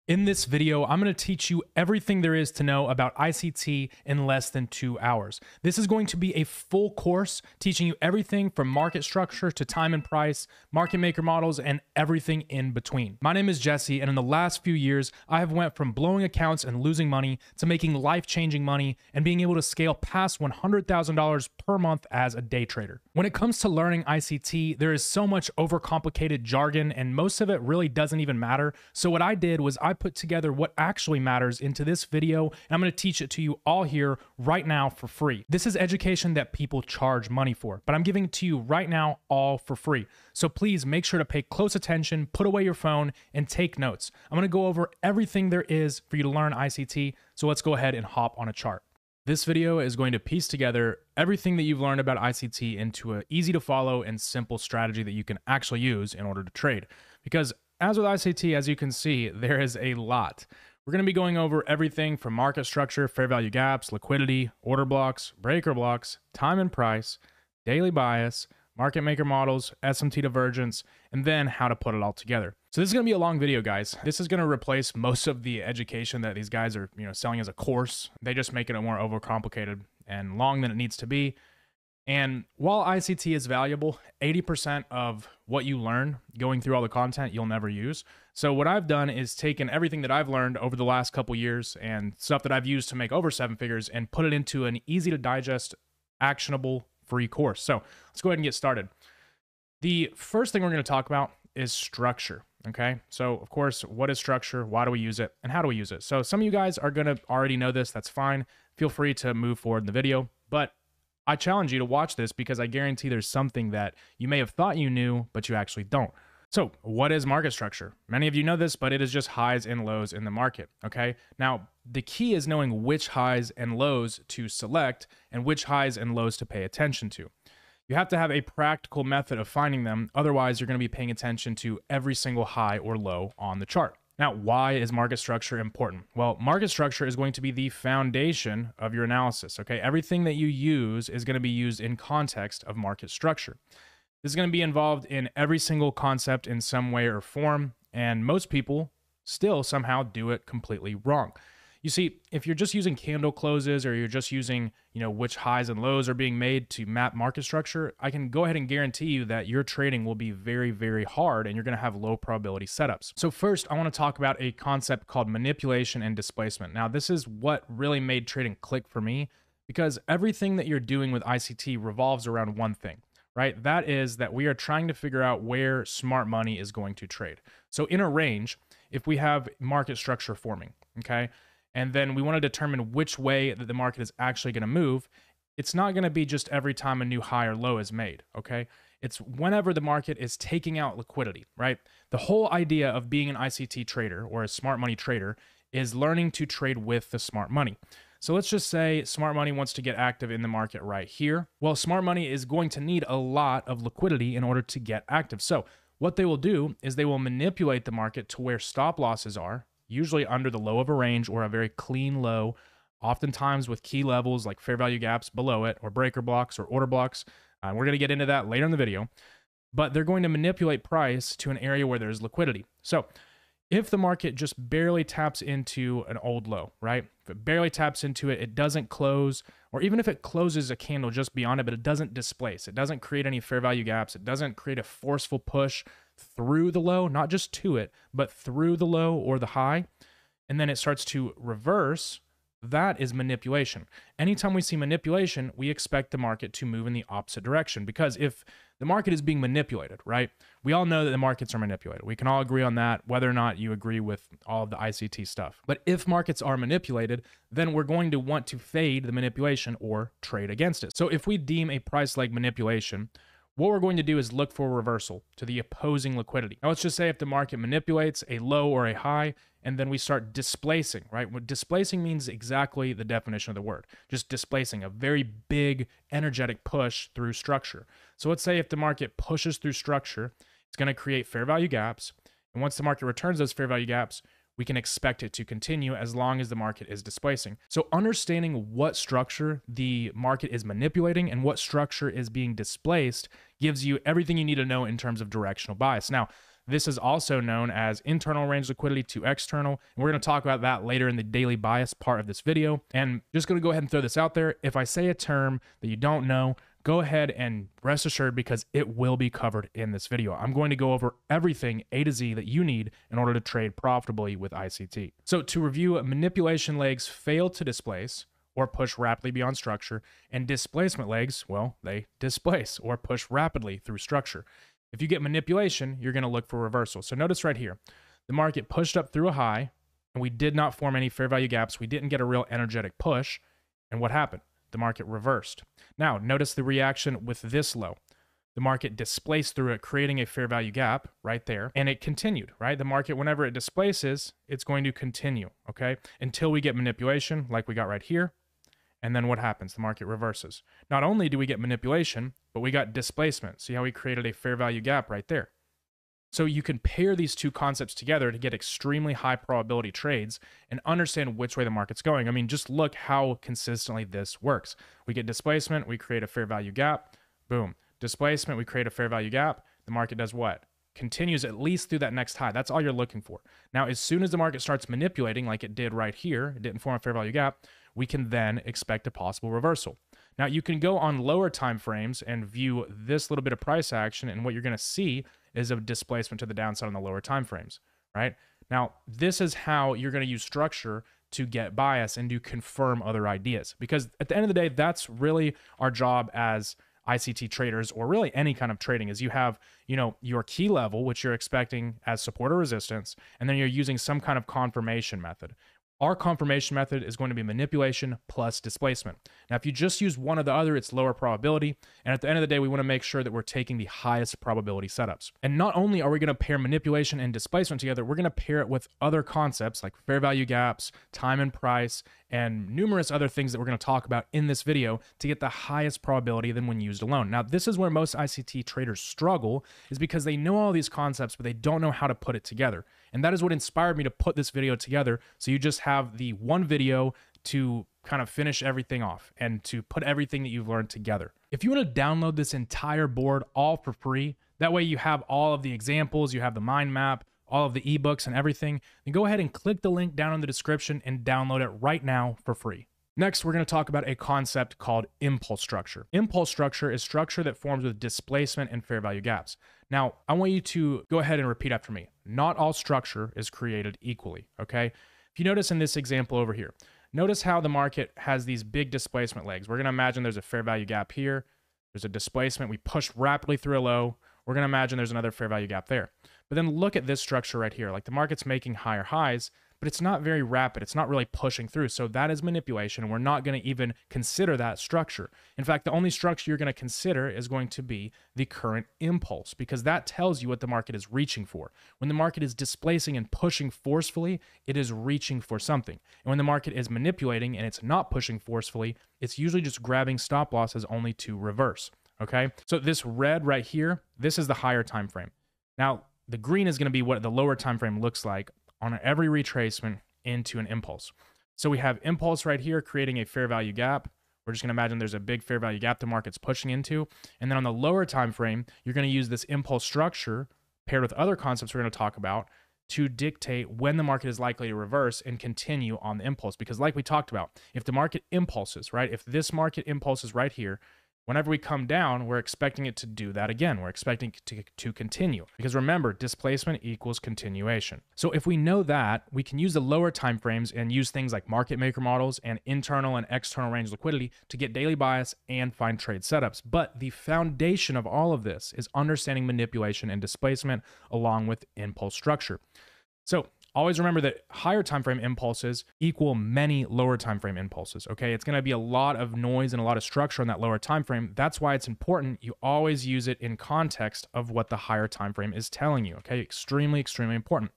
In this video, I'm going to teach you everything there is to know about ICT in less than 2 hours. This is going to be a full course teaching you everything from market structure to time and price, market maker models, and everything in between. My name is Jesse, and in the last few years, I have went from blowing accounts and losing money to making life-changing money and being able to scale past $100,000 per month as a day trader. When it comes to learning ICT, there is so much overcomplicated jargon, and most of it really doesn't even matter. So what I did was I put together what actually matters into this video, and I'm going to teach it to you all here right now for free. This is education that people charge money for, but I'm giving it to you right now all for free. So please make sure to pay close attention, put away your phone, and take notes. I'm going to go over everything there is for you to learn ICT, so let's go ahead and hop on a chart. This video is going to piece together everything that you've learned about ICT into an easy to follow and simple strategy that you can actually use in order to trade. Because as with ICT, as you can see, there is a lot. We're going to be going over everything from market structure, fair value gaps, liquidity, order blocks, breaker blocks, time and price, daily bias, market maker models, SMT divergence, and then how to put it all together. So this is going to be a long video, guys. This is going to replace most of the education that these guys are, selling as a course. They just make it more overcomplicated and long than it needs to be. And while ICT is valuable, 80% of what you learn going through all the content you'll never use. So what I've done is taken everything that I've learned over the last couple years and stuff that I've used to make over 7 figures and put it into an easy to digest, actionable, free course. So let's go ahead and get started. The first thing we're going to talk about is structure. Okay, so of course, what is structure? Why do we use it? And how do we use it? So some of you guys are going to already know this. That's fine. Feel free to move forward in the video, but I challenge you to watch this because I guarantee there's something that you may have thought you knew, but you actually don't. So what is market structure? Many of you know this, but it is just highs and lows in the market, okay? Now, the key is knowing which highs and lows to select and which highs and lows to pay attention to. You have to have a practical method of finding them. Otherwise, you're going to be paying attention to every single high or low on the chart. Now, why is market structure important? Well, market structure is going to be the foundation of your analysis, okay? Everything that you use is going to be used in context of market structure. This is going to be involved in every single concept in some way or form, and most people still somehow do it completely wrong. You see, if you're just using candle closes or you're just using, which highs and lows are being made to map market structure, I can go ahead and guarantee you that your trading will be very, very hard and you're going to have low probability setups. So first, I want to talk about a concept called manipulation and displacement. Now, this is what really made trading click for me because everything that you're doing with ICT revolves around one thing, right? That is that we are trying to figure out where smart money is going to trade. So in a range, if we have market structure forming, okay, and then we want to determine which way that the market is actually going to move, it's not going to be just every time a new high or low is made, okay? It's whenever the market is taking out liquidity, right? The whole idea of being an ICT trader or a smart money trader is learning to trade with the smart money. So let's just say smart money wants to get active in the market right here. Well, smart money is going to need a lot of liquidity in order to get active. So what they will do is they will manipulate the market to where stop losses are, usually under the low of a range or a very clean low, oftentimes with key levels like fair value gaps below it or breaker blocks or order blocks. We're going to get into that later in the video, but they're going to manipulate price to an area where there's liquidity. So if the market just barely taps into an old low, right? If it barely taps into it, it doesn't close, or even if it closes a candle just beyond it, but it doesn't displace, it doesn't create any fair value gaps, it doesn't create a forceful push through the low, not just to it, but through the low or the high, and then it starts to reverse, that is manipulation. Anytime we see manipulation, we expect the market to move in the opposite direction, because if the market is being manipulated, right? We all know that the markets are manipulated. We can all agree on that, whether or not you agree with all of the ICT stuff. But if markets are manipulated, then we're going to want to fade the manipulation or trade against it. So if we deem a price leg manipulation, what we're going to do is look for a reversal to the opposing liquidity. Now, let's just say if the market manipulates a low or a high, and then we start displacing, right? What displacing means exactly the definition of the word, just displacing, a very big energetic push through structure. So let's say if the market pushes through structure, it's going to create fair value gaps. And once the market returns those fair value gaps, we can expect it to continue as long as the market is displacing. So understanding what structure the market is manipulating and what structure is being displaced gives you everything you need to know in terms of directional bias. Now, This is also known as internal range liquidity to external. And we're going to talk about that later in the daily bias part of this video. And just going to go ahead and throw this out there. If I say a term that you don't know, go ahead and rest assured because it will be covered in this video. I'm going to go over everything A to Z that you need in order to trade profitably with ICT. So to review, manipulation legs fail to displace or push rapidly beyond structure, and displacement legs, well, they displace or push rapidly through structure. If you get manipulation, you're going to look for reversal. So notice right here, the market pushed up through a high, and we did not form any fair value gaps. We didn't get a real energetic push. And what happened? The market reversed. Now, notice the reaction with this low. The market displaced through it, creating a fair value gap right there, and it continued, right? The market, whenever it displaces, it's going to continue, okay? Until we get manipulation, like we got right here. And then what happens? The market reverses. Not only do we get manipulation, but we got displacement. See how we created a fair value gap right there? So you can pair these two concepts together to get extremely high probability trades and understand which way the market's going. I mean, just look how consistently this works. We get displacement, we create a fair value gap, boom. Displacement, we create a fair value gap. The market does what? Continues at least through that next high. That's all you're looking for. Now, as soon as the market starts manipulating like it did right here, it didn't form a fair value gap, we can then expect a possible reversal. Now, you can go on lower time frames and view this little bit of price action, and what you're going to see is a displacement to the downside on the lower time frames, right? Now, this is how you're going to use structure to get bias and to confirm other ideas, because at the end of the day, that's really our job as ICT traders, or really any kind of trading, is you have, your key level, which you're expecting as support or resistance, and then you're using some kind of confirmation method. Our confirmation method is going to be manipulation plus displacement. Now, if you just use one or the other, it's lower probability. And at the end of the day, we want to make sure that we're taking the highest probability setups. And not only are we going to pair manipulation and displacement together, we're going to pair it with other concepts like fair value gaps, time and price, and numerous other things that we're going to talk about in this video to get the highest probability than when used alone. Now, this is where most ICT traders struggle, is because they know all these concepts, but they don't know how to put it together. And that is what inspired me to put this video together. So you just have the one video to kind of finish everything off and to put everything that you've learned together. If you want to download this entire board all for free, that way you have all of the examples, you have the mind map, all of the ebooks and everything, then go ahead and click the link down in the description and download it right now for free. Next, we're going to talk about a concept called impulse structure. Impulse structure is structure that forms with displacement and fair value gaps. Now, I want you to go ahead and repeat after me. Not all structure is created equally, okay? If you notice in this example over here, notice how the market has these big displacement legs. We're going to imagine there's a fair value gap here. There's a displacement. We push rapidly through a low. We're going to imagine there's another fair value gap there. But then look at this structure right here. Like the market's making higher highs, but it's not very rapid. It's not really pushing through. So that is manipulation, and we're not going to even consider that structure. In fact, the only structure you're going to consider is going to be the current impulse, because that tells you what the market is reaching for. When the market is displacing and pushing forcefully, it is reaching for something. And when the market is manipulating and it's not pushing forcefully, it's usually just grabbing stop losses only to reverse. Okay, so this red right here, this is the higher time frame. Now, the green is going to be what the lower time frame looks like on every retracement into an impulse. So we have impulse right here creating a fair value gap. We're just going to imagine there's a big fair value gap the market's pushing into. And then on the lower time frame, you're going to use this impulse structure paired with other concepts we're going to talk about to dictate when the market is likely to reverse and continue on the impulse. Because like we talked about, if the market impulses, right, if this market impulses right here, whenever we come down, we're expecting it to do that again. We're expecting it to continue. Because remember, displacement equals continuation. So if we know that, we can use the lower time frames and use things like market maker models and internal and external range liquidity to get daily bias and find trade setups. But the foundation of all of this is understanding manipulation and displacement along with impulse structure. So always remember that higher time frame impulses equal many lower time frame impulses, okay? It's going to be a lot of noise and a lot of structure on that lower time frame. That's why it's important you always use it in context of what the higher time frame is telling you, okay? Extremely, extremely important.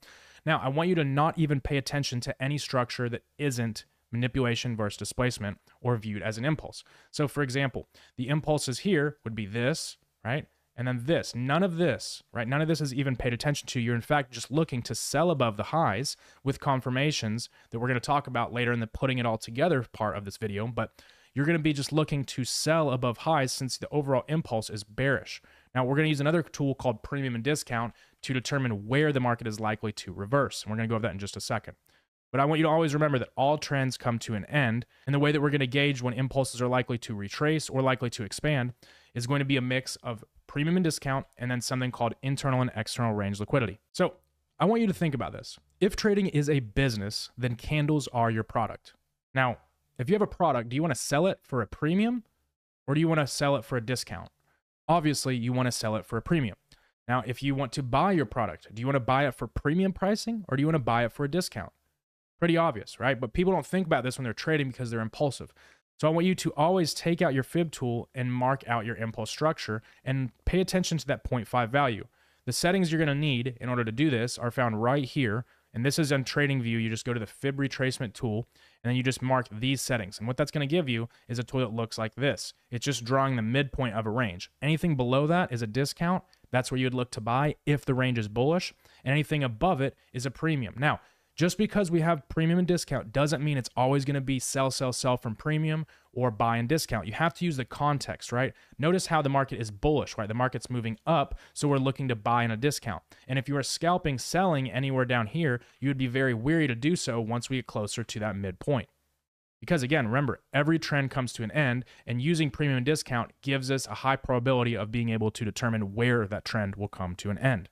Now, I want you to not even pay attention to any structure that isn't manipulation versus displacement or viewed as an impulse. So for example, the impulses here would be this, right? And then this, none of this, right? None of this is even paid attention to. You're in fact just looking to sell above the highs with confirmations that we're going to talk about later in the putting it all together part of this video. But you're going to be just looking to sell above highs since the overall impulse is bearish. Now we're going to use another tool called premium and discount to determine where the market is likely to reverse. And we're going to go over that in just a second. But I want you to always remember that all trends come to an end, and the way that we're going to gauge when impulses are likely to retrace or likely to expand is going to be a mix of premium and discount, and then something called internal and external range liquidity. So I want you to think about this. If trading is a business, then candles are your product. Now, if you have a product, do you want to sell it for a premium or do you want to sell it for a discount? Obviously, you want to sell it for a premium. Now, if you want to buy your product, do you want to buy it for premium pricing or do you want to buy it for a discount? Pretty obvious, right? But people don't think about this when they're trading because they're impulsive. So I want you to always take out your fib tool and mark out your impulse structure and pay attention to that 0.5 value. The settings you're going to need in order to do this are found right here. And this is in Trading View. You just go to the fib retracement tool and then you just mark these settings. And what that's going to give you is a tool that looks like this. It's just drawing the midpoint of a range. Anything below that is a discount. That's where you would look to buy if the range is bullish. And anything above it is a premium. Now, just because we have premium and discount doesn't mean it's always going to be sell, sell, sell from premium or buy and discount. You have to use the context, right? Notice how the market is bullish, right? The market's moving up, so we're looking to buy in a discount. And if you are scalping, selling anywhere down here, you would be very wary to do so once we get closer to that midpoint. Because again, remember, every trend comes to an end, and using premium and discount gives us a high probability of being able to determine where that trend will come to an end.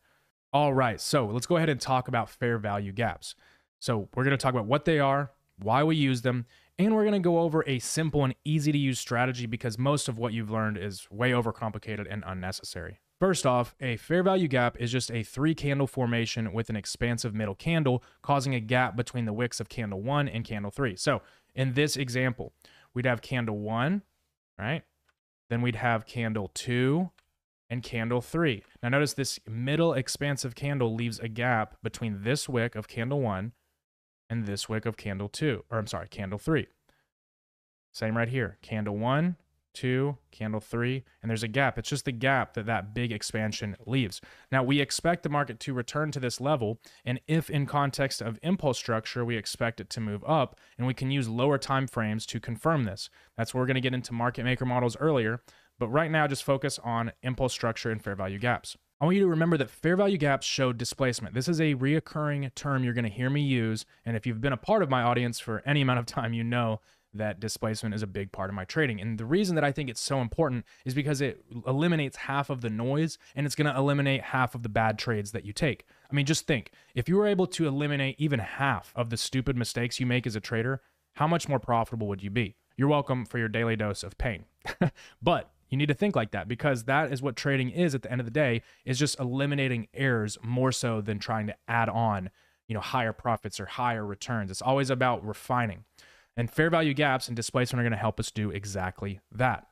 All right, so let's go ahead and talk about fair value gaps. So we're going to talk about what they are, why we use them, and we're going to go over a simple and easy to use strategy because most of what you've learned is way overcomplicated and unnecessary. First off, a fair value gap is just a 3-candle formation with an expansive middle candle causing a gap between the wicks of candle 1 and candle 3. So in this example, we'd have candle 1, right? Then we'd have candle 2 and candle 3. Now notice this middle expansive candle leaves a gap between this wick of candle 1 and this wick of candle 3. Same right here, candle 1, 2, candle 3, and there's a gap. It's just the gap that big expansion leaves. Now we expect the market to return to this level, and if in context of impulse structure, we expect it to move up, and we can use lower time frames to confirm this. That's where we're going to get into market maker models earlier, but right now just focus on impulse structure and fair value gaps. I want you to remember that fair value gaps show displacement. This is a reoccurring term you're going to hear me use, and if you've been a part of my audience for any amount of time, you know that displacement is a big part of my trading. And the reason that I think it's so important is because it eliminates half of the noise, and it's going to eliminate half of the bad trades that you take. I mean, just think, if you were able to eliminate even half of the stupid mistakes you make as a trader, how much more profitable would you be? You're welcome for your daily dose of pain. But you need to think like that because that is what trading is at the end of the day, is just eliminating errors more so than trying to add on, higher profits or higher returns. It's always about refining. And fair value gaps and displacement are going to help us do exactly that.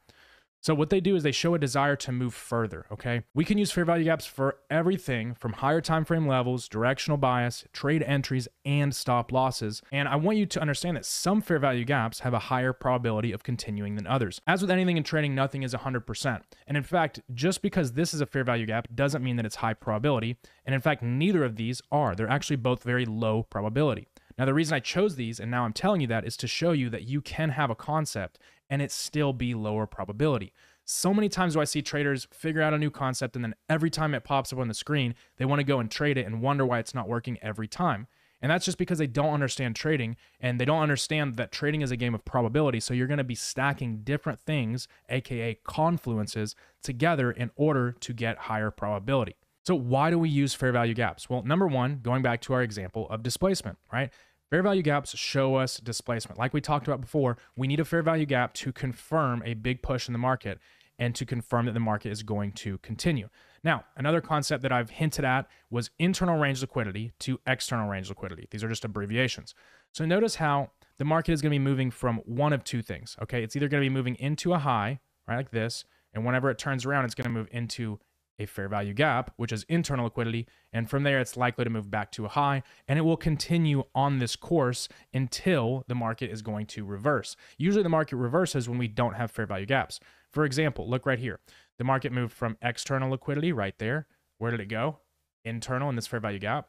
So what they do is they show a desire to move further, okay? We can use fair value gaps for everything from higher time frame levels, directional bias, trade entries, and stop losses. And I want you to understand that some fair value gaps have a higher probability of continuing than others. As with anything in trading, nothing is 100%. And in fact, just because this is a fair value gap doesn't mean that it's high probability. And in fact, neither of these are. They're actually both very low probability. Now, the reason I chose these, and now I'm telling you that, is to show you that you can have a concept and it still be lower probability. So many times do I see traders figure out a new concept, and then every time it pops up on the screen, they want to go and trade it and wonder why it's not working every time. And that's just because they don't understand trading, and they don't understand that trading is a game of probability. So you're going to be stacking different things, aka confluences, together in order to get higher probability. So why do we use fair value gaps? Well, number one, going back to our example of displacement, right? Fair value gaps show us displacement. Like we talked about before, we need a fair value gap to confirm a big push in the market and to confirm that the market is going to continue. Now, another concept that I've hinted at was internal range liquidity to external range liquidity. These are just abbreviations. So notice how the market is going to be moving from one of two things, okay? It's either going to be moving into a high, right, like this, and whenever it turns around, it's going to move into a fair value gap, which is internal liquidity, and from there it's likely to move back to a high, and it will continue on this course until the market is going to reverse. Usually the market reverses when we don't have fair value gaps. For example, look right here. The market moved from external liquidity right there. Where did it go? Internal in this fair value gap.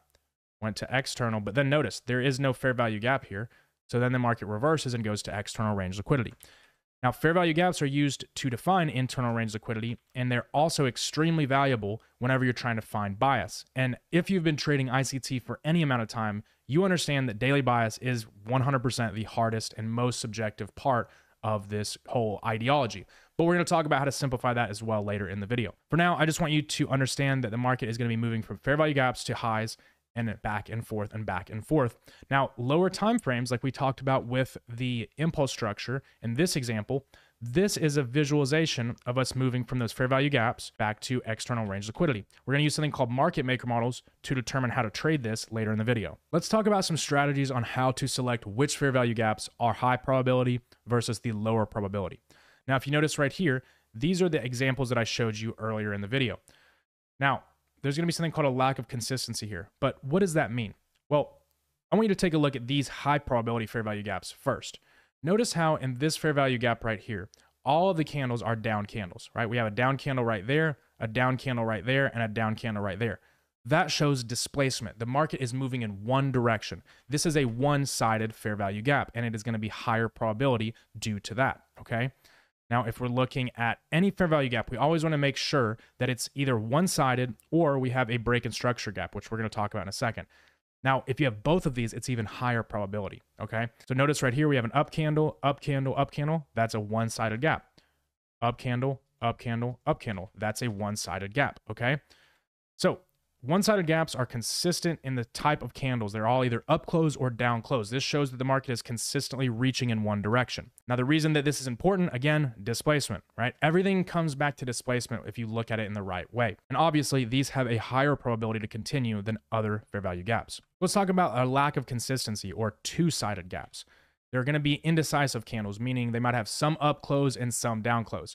Went to external, but then notice there is no fair value gap here. So then the market reverses and goes to external range liquidity. Now, fair value gaps are used to define internal range liquidity, and they're also extremely valuable whenever you're trying to find bias. And if you've been trading ICT for any amount of time, you understand that daily bias is 100% the hardest and most subjective part of this whole ideology. But we're going to talk about how to simplify that as well later in the video. For now, I just want you to understand that the market is going to be moving from fair value gaps to highs and back and forth and back and forth. Now, lower time frames, like we talked about with the impulse structure in this example, this is a visualization of us moving from those fair value gaps back to external range liquidity. We're going to use something called market maker models to determine how to trade this later in the video. Let's talk about some strategies on how to select which fair value gaps are high probability versus the lower probability. Now, if you notice right here, these are the examples that I showed you earlier in the video. Now, there's going to be something called a lack of consistency here. But what does that mean? Well, I want you to take a look at these high probability fair value gaps first. Notice how in this fair value gap right here, all of the candles are down candles, right? We have a down candle right there, a down candle right there, and a down candle right there. That shows displacement. The market is moving in one direction. This is a one-sided fair value gap, and it is going to be higher probability due to that, okay? Now, if we're looking at any fair value gap, we always want to make sure that it's either one-sided or we have a break in structure gap, which we're going to talk about in a second. Now, if you have both of these, it's even higher probability, okay? So notice right here, we have an up candle, up candle, up candle. That's a one-sided gap. Up candle, up candle, up candle. That's a one-sided gap, okay? So one-sided gaps are consistent in the type of candles. They're all either up close or down close. This shows that the market is consistently reaching in one direction. Now, the reason that this is important, again, displacement, right? Everything comes back to displacement if you look at it in the right way. And obviously, these have a higher probability to continue than other fair value gaps. Let's talk about a lack of consistency or two-sided gaps. They're going to be indecisive candles, meaning they might have some up close and some down close.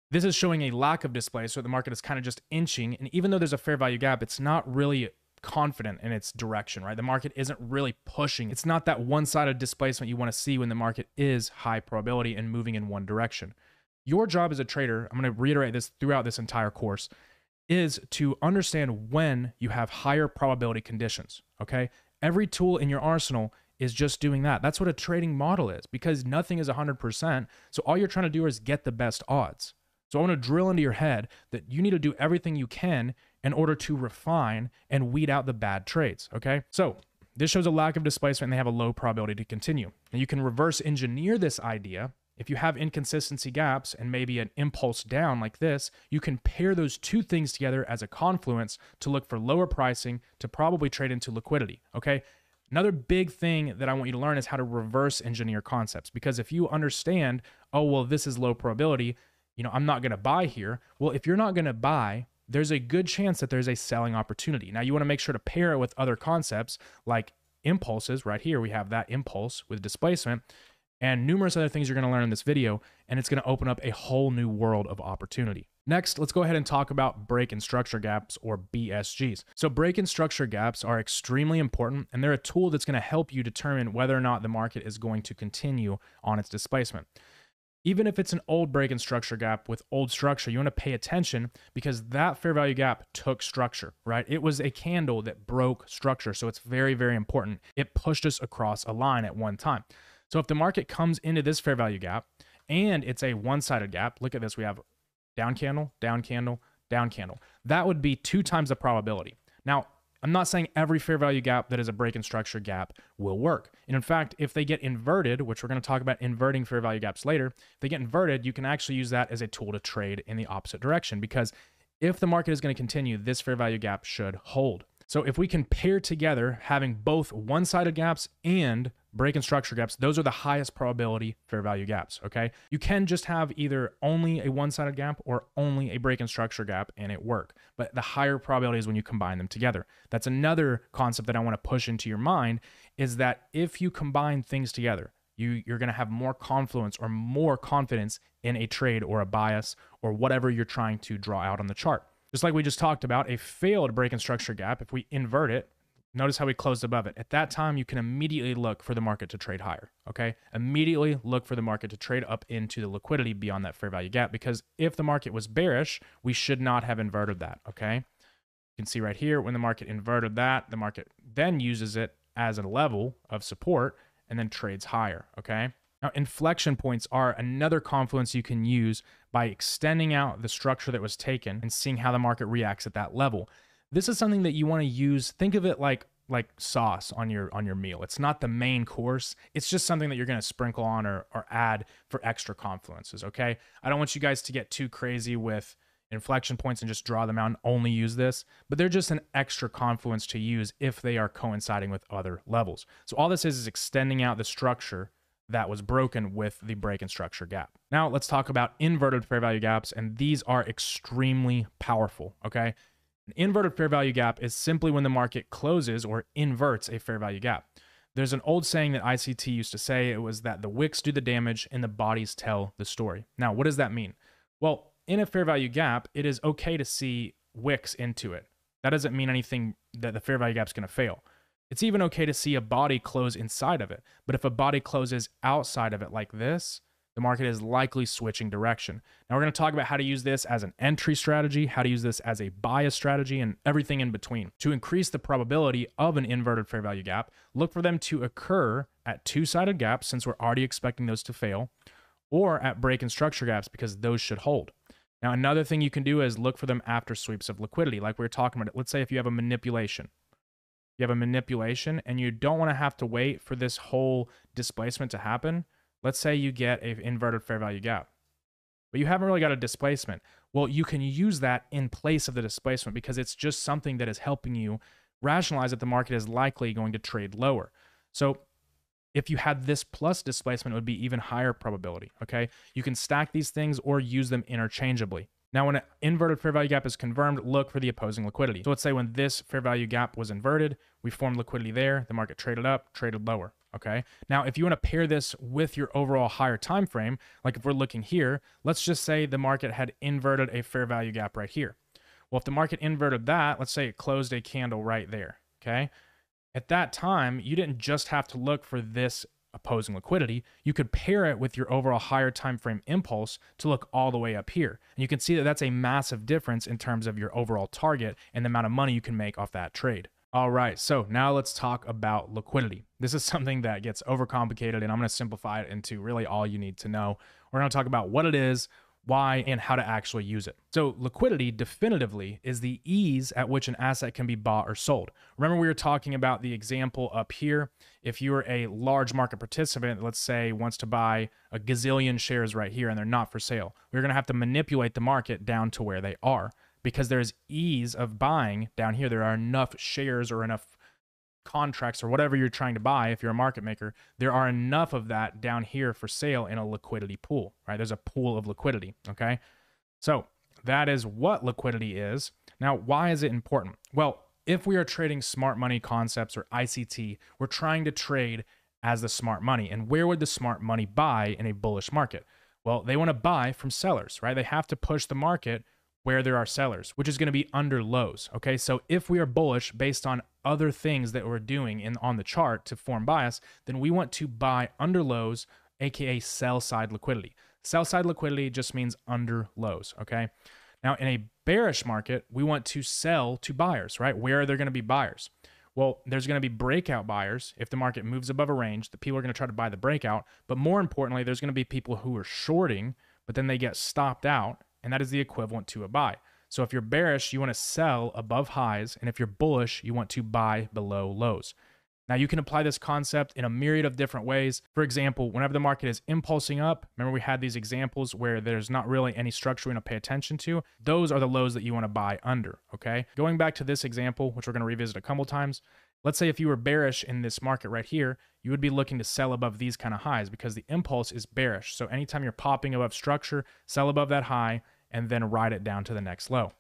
This is showing a lack of display, so the market is kind of just inching. And even though there's a fair value gap, it's not really confident in its direction, right? The market isn't really pushing. It's not that one-sided displacement you want to see when the market is high probability and moving in one direction. Your job as a trader, I'm going to reiterate this throughout this entire course, is to understand when you have higher probability conditions, okay? Every tool in your arsenal is just doing that. That's what a trading model is, because nothing is 100%. So all you're trying to do is get the best odds. So I want to drill into your head that you need to do everything you can in order to refine and weed out the bad trades, okay? So this shows a lack of displacement and they have a low probability to continue. And you can reverse engineer this idea. If you have inconsistency gaps and maybe an impulse down like this, you can pair those two things together as a confluence to look for lower pricing to probably trade into liquidity, okay? Another big thing that I want you to learn is how to reverse engineer concepts, because if you understand, oh, well, this is low probability, I'm not going to buy here. Well, if you're not going to buy, there's a good chance that there's a selling opportunity. Now, you want to make sure to pair it with other concepts like impulses. Right here, we have that impulse with displacement and numerous other things you're going to learn in this video, and it's going to open up a whole new world of opportunity. Next, let's go ahead and talk about break and structure gaps, or BSGs. So break and structure gaps are extremely important, and they're a tool that's going to help you determine whether or not the market is going to continue on its displacement. Even if it's an old break and structure gap with old structure, you want to pay attention because that fair value gap took structure, right? It was a candle that broke structure. So it's very, very important. It pushed us across a line at one time. So if the market comes into this fair value gap and it's a one-sided gap, look at this. We have down candle, down candle, down candle. That would be 2 times the probability. Now, I'm not saying every fair value gap that is a break and structure gap will work. And in fact, if they get inverted, which we're going to talk about inverting fair value gaps later, if they get inverted, you can actually use that as a tool to trade in the opposite direction, because if the market is going to continue, this fair value gap should hold. So if we can pair together having both one-sided gaps and break and structure gaps, those are the highest probability fair value gaps, okay? You can just have either only a one-sided gap or only a break and structure gap and it work. But the higher probability is when you combine them together. That's another concept that I want to push into your mind, is that if you combine things together, you're going to have more confluence or more confidence in a trade or a bias or whatever you're trying to draw out on the chart. Just like we just talked about, a failed break and structure gap, if we invert it, notice how we closed above it. At that time, you can immediately look for the market to trade higher, okay? Immediately look for the market to trade up into the liquidity beyond that fair value gap, because if the market was bearish, we should not have inverted that, okay? You can see right here, when the market inverted that, the market then uses it as a level of support and then trades higher, okay? Now, inflection points are another confluence you can use by extending out the structure that was taken and seeing how the market reacts at that level. This is something that you want to use. Think of it like sauce on your meal. It's not the main course. It's just something that you're going to sprinkle on or add for extra confluences, okay? I don't want you guys to get too crazy with inflection points and just draw them out and only use this, but they're just an extra confluence to use if they are coinciding with other levels. So all this is extending out the structure that was broken with the break in structure gap. Now let's talk about inverted fair value gaps, and these are extremely powerful, okay? An inverted fair value gap is simply when the market closes or inverts a fair value gap. There's an old saying that ICT used to say. It was that the wicks do the damage and the bodies tell the story. Now, what does that mean? Well, in a fair value gap, it is okay to see wicks into it. That doesn't mean anything that the fair value gap is going to fail. It's even okay to see a body close inside of it. But if a body closes outside of it like this, the market is likely switching direction. Now we're going to talk about how to use this as an entry strategy, how to use this as a bias strategy, and everything in between. To increase the probability of an inverted fair value gap, look for them to occur at two-sided gaps, since we're already expecting those to fail, or at break and structure gaps, because those should hold. Now another thing you can do is look for them after sweeps of liquidity, like we were talking about. Let's say if you have a manipulation. You have a manipulation and you don't want to have to wait for this whole displacement to happen. Let's say you get an inverted fair value gap, but you haven't really got a displacement. Well, you can use that in place of the displacement because it's just something that is helping you rationalize that the market is likely going to trade lower. So if you had this plus displacement, it would be even higher probability, okay? You can stack these things or use them interchangeably. Now, when an inverted fair value gap is confirmed, look for the opposing liquidity. So let's say when this fair value gap was inverted, we formed liquidity there, the market traded up, traded lower, okay? Now, if you want to pair this with your overall higher time frame, like if we're looking here, let's just say the market had inverted a fair value gap right here. Well, if the market inverted that, let's say it closed a candle right there, okay? At that time, you didn't just have to look for this opposing liquidity. You could pair it with your overall higher time frame impulse to look all the way up here. And you can see that that's a massive difference in terms of your overall target and the amount of money you can make off that trade. All right, so now let's talk about liquidity. This is something that gets overcomplicated, and I'm going to simplify it into really all you need to know. We're going to talk about what it is, why, and how to actually use it. So liquidity definitively is the ease at which an asset can be bought or sold. Remember, we were talking about the example up here. If you're a large market participant, let's say wants to buy a gazillion shares right here and they're not for sale, we're going to have to manipulate the market down to where they are because there's ease of buying down here. There are enough shares or enough contracts or whatever you're trying to buy. If you're a market maker, there are enough of that down here for sale in a liquidity pool, right? There's a pool of liquidity, okay? So that is what liquidity is. Now, why is it important? Well, if we are trading smart money concepts or ICT, we're trying to trade as the smart money. And where would the smart money buy in a bullish market? Well, they want to buy from sellers, right? They have to push the market where there are sellers, which is going to be under lows, okay? So if we are bullish based on other things that we're doing on the chart to form bias, then we want to buy under lows, aka sell side liquidity. Sell side liquidity just means under lows, okay? Now, in a bearish market, we want to sell to buyers, right? Where are there going to be buyers? Well, there's going to be breakout buyers. If the market moves above a range, the people are going to try to buy the breakout. But more importantly, there's going to be people who are shorting, but then they get stopped out, and that is the equivalent to a buy. So if you're bearish, you want to sell above highs, and if you're bullish, you want to buy below lows. Now, you can apply this concept in a myriad of different ways. For example, whenever the market is impulsing up, remember we had these examples where there's not really any structure we want to pay attention to. Those are the lows that you want to buy under, okay? Going back to this example, which we're going to revisit a couple times, let's say if you were bearish in this market right here, you would be looking to sell above these kind of highs because the impulse is bearish. So anytime you're popping above structure, sell above that high and then ride it down to the next low.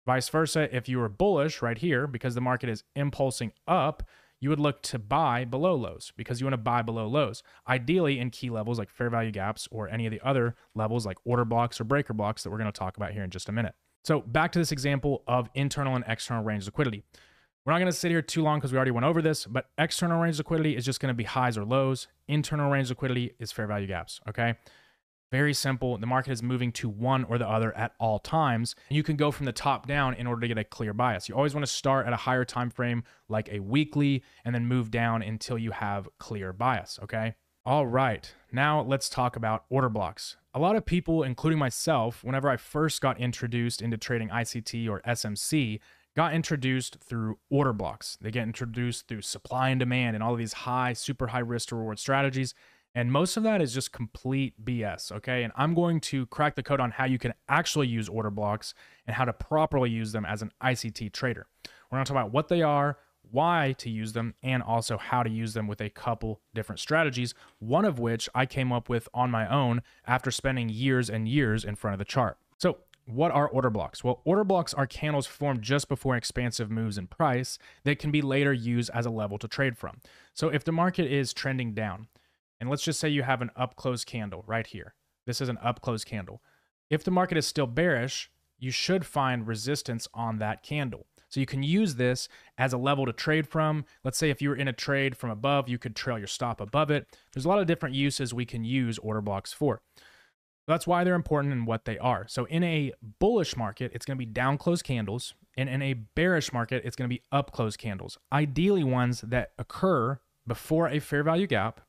Vice versa, if you were bullish right here because the market is impulsing up, you would look to buy below lows because you want to buy below lows. Ideally in key levels like fair value gaps or any of the other levels like order blocks or breaker blocks that we're going to talk about here in just a minute. So back to this example of internal and external range liquidity. We're not going to sit here too long because we already went over this, but external range liquidity is just going to be highs or lows. Internal range liquidity is fair value gaps, okay? Very simple. The market is moving to one or the other at all times. And you can go from the top down in order to get a clear bias. You always want to start at a higher time frame like a weekly and then move down until you have clear bias, okay? All right, now let's talk about order blocks. A lot of people, including myself, whenever I first got introduced into trading ICT or SMC, got introduced through order blocks. They get introduced through supply and demand and all of these super high risk to reward strategies. And most of that is just complete BS, okay? And I'm going to crack the code on how you can actually use order blocks and how to properly use them as an ICT trader. We're going to talk about what they are, why to use them, and also how to use them with a couple different strategies, one of which I came up with on my own after spending years and years in front of the chart. So what are order blocks? Well, order blocks are candles formed just before expansive moves in price that can be later used as a level to trade from. So if the market is trending down, and let's just say you have an up close candle right here. This is an up close candle. If the market is still bearish, you should find resistance on that candle. So you can use this as a level to trade from. Let's say if you were in a trade from above, you could trail your stop above it. There's a lot of different uses we can use order blocks for. That's why they're important and what they are. So in a bullish market, it's going to be down close candles. And in a bearish market, it's going to be up close candles. Ideally ones that occur before a fair value gap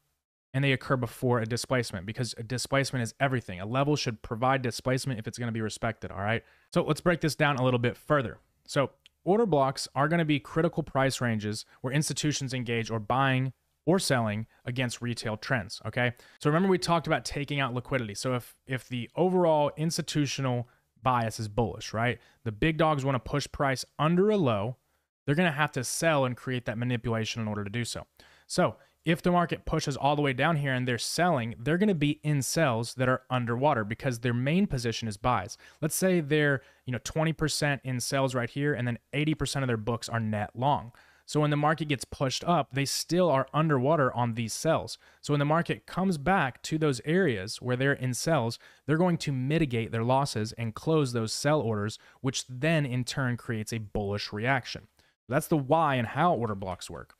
and they occur before a displacement, because a displacement is everything. A level should provide displacement if it's going to be respected, all right? So let's break this down a little bit further. So order blocks are going to be critical price ranges where institutions engage or buying or selling against retail trends, okay? So remember we talked about taking out liquidity. So if the overall institutional bias is bullish, right? The big dogs want to push price under a low, they're going to have to sell and create that manipulation in order to do so. So if the market pushes all the way down here and they're selling, they're going to be in sells that are underwater because their main position is buys. Let's say they're 20% in sells right here, and then 80% of their books are net long. So when the market gets pushed up, they still are underwater on these sells. So when the market comes back to those areas where they're in sells, they're going to mitigate their losses and close those sell orders, which then in turn creates a bullish reaction. That's the why and how order blocks work.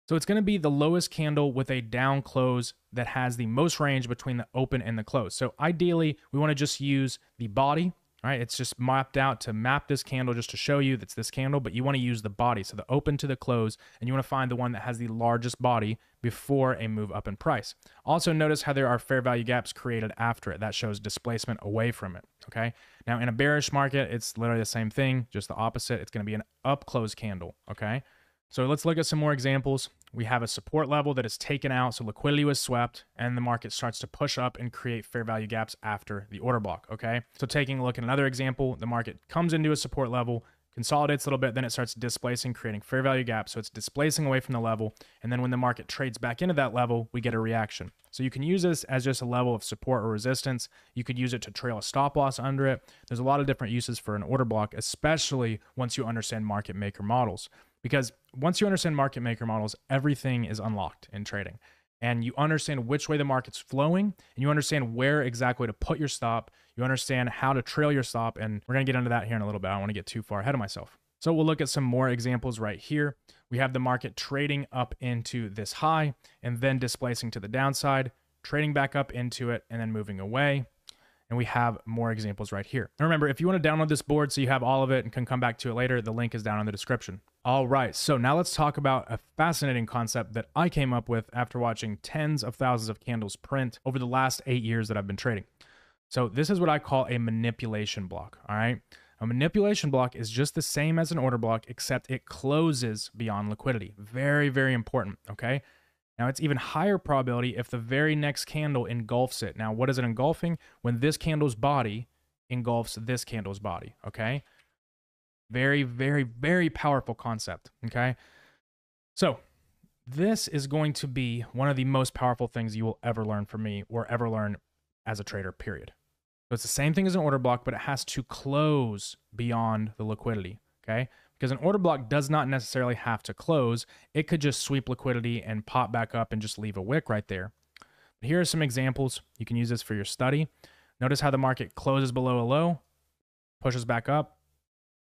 So it's going to be the lowest candle with a down close that has the most range between the open and the close. So ideally, we want to just use the body, right? It's just mapped out to map this candle just to show you that's this candle, but you want to use the body, so the open to the close, and you want to find the one that has the largest body before a move up in price. Also notice how there are fair value gaps created after it. That shows displacement away from it, okay? Now in a bearish market, it's literally the same thing, just the opposite. It's going to be an up close candle, okay? So let's look at some more examples. We have a support level that is taken out, so liquidity was swept, and the market starts to push up and create fair value gaps after the order block, okay? So taking a look at another example, the market comes into a support level, consolidates a little bit, then it starts displacing, creating fair value gaps, so it's displacing away from the level, and then when the market trades back into that level, we get a reaction. So you can use this as just a level of support or resistance. You could use it to trail a stop loss under it. There's a lot of different uses for an order block, especially once you understand market maker models. Because once you understand market maker models, everything is unlocked in trading. And you understand which way the market's flowing, and you understand where exactly to put your stop. You understand how to trail your stop, and we're going to get into that here in a little bit. I don't want to get too far ahead of myself. So we'll look at some more examples right here. We have the market trading up into this high and then displacing to the downside, trading back up into it, and then moving away. And we have more examples right here. And remember, if you want to download this board so you have all of it and can come back to it later, the link is down in the description. All right, so now let's talk about a fascinating concept that I came up with after watching tens of thousands of candles print over the last 8 years that I've been trading. So this is what I call a manipulation block, all right? A manipulation block is just the same as an order block, except it closes beyond liquidity. Very, very important, okay? Now, it's even higher probability if the very next candle engulfs it. Now, what is it engulfing? When this candle's body engulfs this candle's body, okay? Very, very, very powerful concept, okay? So this is going to be one of the most powerful things you will ever learn from me or ever learn as a trader, period. So it's the same thing as an order block, but it has to close beyond the liquidity, okay? Because an order block does not necessarily have to close. It could just sweep liquidity and pop back up and just leave a wick right there. But here are some examples. You can use this for your study. Notice how the market closes below a low, pushes back up,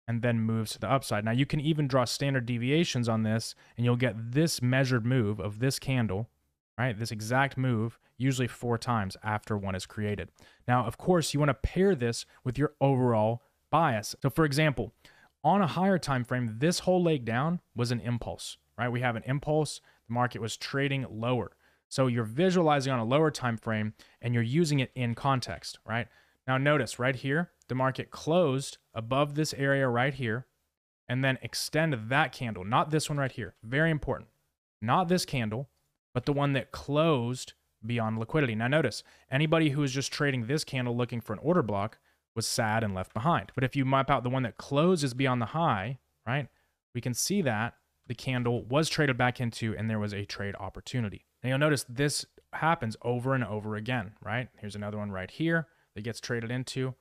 and then moves to the upside. Now, you can even draw standard deviations on this, and you'll get this measured move of this candle, right? This exact move, usually 4 times after one is created. Now, of course, you want to pair this with your overall bias. So, for example, on a higher time frame, this whole leg down was an impulse, right? We have an impulse. The market was trading lower. So you're visualizing on a lower time frame and you're using it in context, right? Now notice right here, the market closed above this area right here and then extend that candle, not this one right here. Very important. Not this candle, but the one that closed beyond liquidity. Now notice, anybody who is just trading this candle looking for an order block was sad and left behind. But if you map out the one that closes beyond the high, right, we can see that the candle was traded back into and there was a trade opportunity. Now you'll notice this happens over and over again, right? Here's another one right here that gets traded into.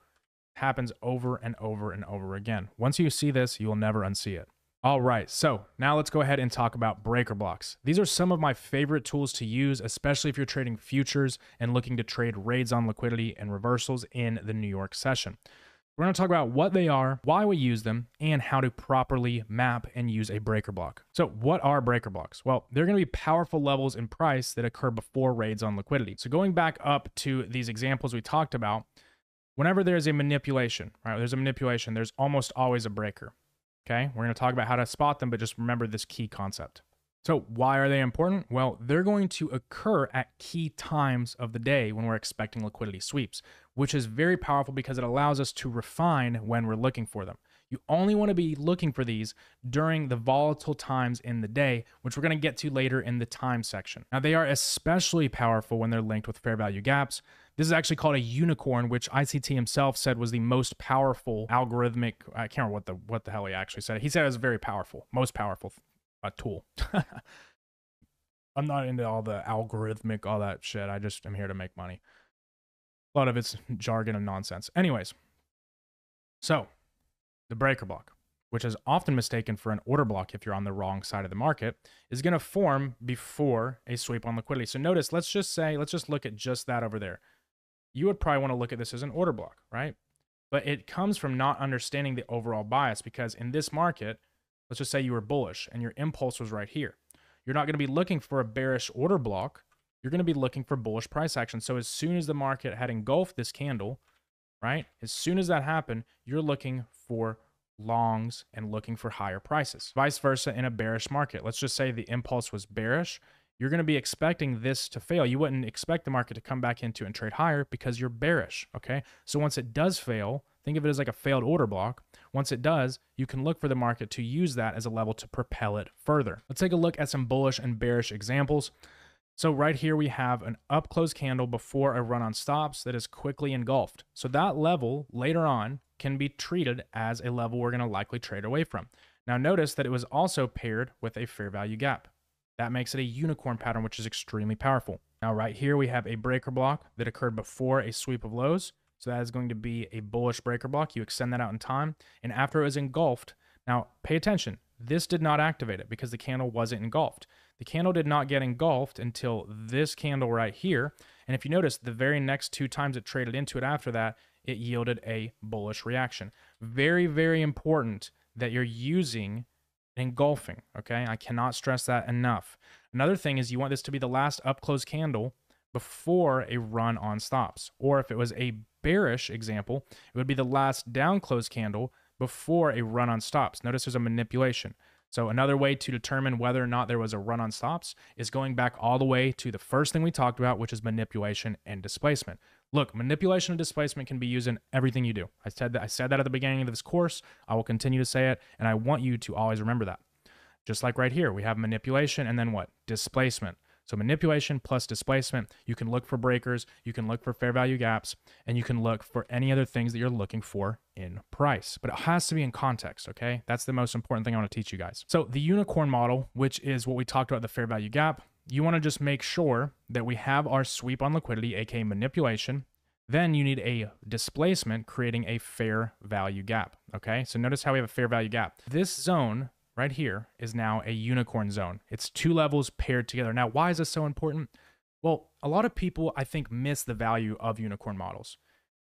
Happens over and over and over again. Once you see this, you will never unsee it. All right, so now let's go ahead and talk about breaker blocks. These are some of my favorite tools to use, especially if you're trading futures and looking to trade raids on liquidity and reversals in the New York session. We're going to talk about what they are, why we use them, and how to properly map and use a breaker block. So what are breaker blocks? Well, they're going to be powerful levels in price that occur before raids on liquidity. So going back up to these examples we talked about, whenever there's a manipulation, right? There's a manipulation, there's almost always a breaker. Okay, we're going to talk about how to spot them, but just remember this key concept. So why are they important? Well, they're going to occur at key times of the day when we're expecting liquidity sweeps, which is very powerful because it allows us to refine when we're looking for them. You only want to be looking for these during the volatile times in the day, which we're going to get to later in the time section. Now, they are especially powerful when they're linked with fair value gaps. This is actually called a unicorn, which ICT himself said was the most powerful algorithmic. I can't remember what the hell he actually said. He said it was very powerful, most powerful tool. I'm not into all the algorithmic, all that shit. I just am here to make money. A lot of it's jargon and nonsense. Anyways, so the breaker block, which is often mistaken for an order block if you're on the wrong side of the market, is going to form before a sweep on liquidity. So notice, let's just look at just that over there. You would probably want to look at this as an order block, right? But it comes from not understanding the overall bias, because in this market, let's just say you were bullish and your impulse was right here. You're not going to be looking for a bearish order block. You're going to be looking for bullish price action. So as soon as the market had engulfed this candle, right? As soon as that happened, you're looking for longs and looking for higher prices. Vice versa in a bearish market. Let's just say the impulse was bearish. You're going to be expecting this to fail. You wouldn't expect the market to come back into and trade higher because you're bearish, okay? So once it does fail, think of it as like a failed order block. Once it does, you can look for the market to use that as a level to propel it further. Let's take a look at some bullish and bearish examples. So right here we have an up close candle before a run on stops that is quickly engulfed. So that level later on can be treated as a level we're going to likely trade away from. Now notice that it was also paired with a fair value gap. That makes it a unicorn pattern, which is extremely powerful. Now right here we have a breaker block that occurred before a sweep of lows. So that is going to be a bullish breaker block. You extend that out in time. And after it was engulfed, now pay attention. This did not activate it because the candle wasn't engulfed. The candle did not get engulfed until this candle right here. And if you notice, the very next two times it traded into it after that, it yielded a bullish reaction. Very, very important that you're using engulfing, okay? I cannot stress that enough. Another thing is you want this to be the last up close candle before a run on stops. Or if it was a bearish example, it would be the last down close candle before a run on stops. Notice there's a manipulation. So another way to determine whether or not there was a run on stops is going back all the way to the first thing we talked about, which is manipulation and displacement. Look, manipulation and displacement can be used in everything you do. I said that at the beginning of this course. I will continue to say it, and I want you to always remember that. Just like right here, we have manipulation and then what? Displacement. So manipulation plus displacement, you can look for breakers, you can look for fair value gaps, and you can look for any other things that you're looking for in price. But it has to be in context, okay? That's the most important thing I want to teach you guys. So the unicorn model, which is what we talked about, the fair value gap, you want to just make sure that we have our sweep on liquidity, aka manipulation. Then you need a displacement creating a fair value gap, okay? So notice how we have a fair value gap. This zone right here is now a unicorn zone. It's two levels paired together. Now, why is this so important? Well, a lot of people, I think, miss the value of unicorn models.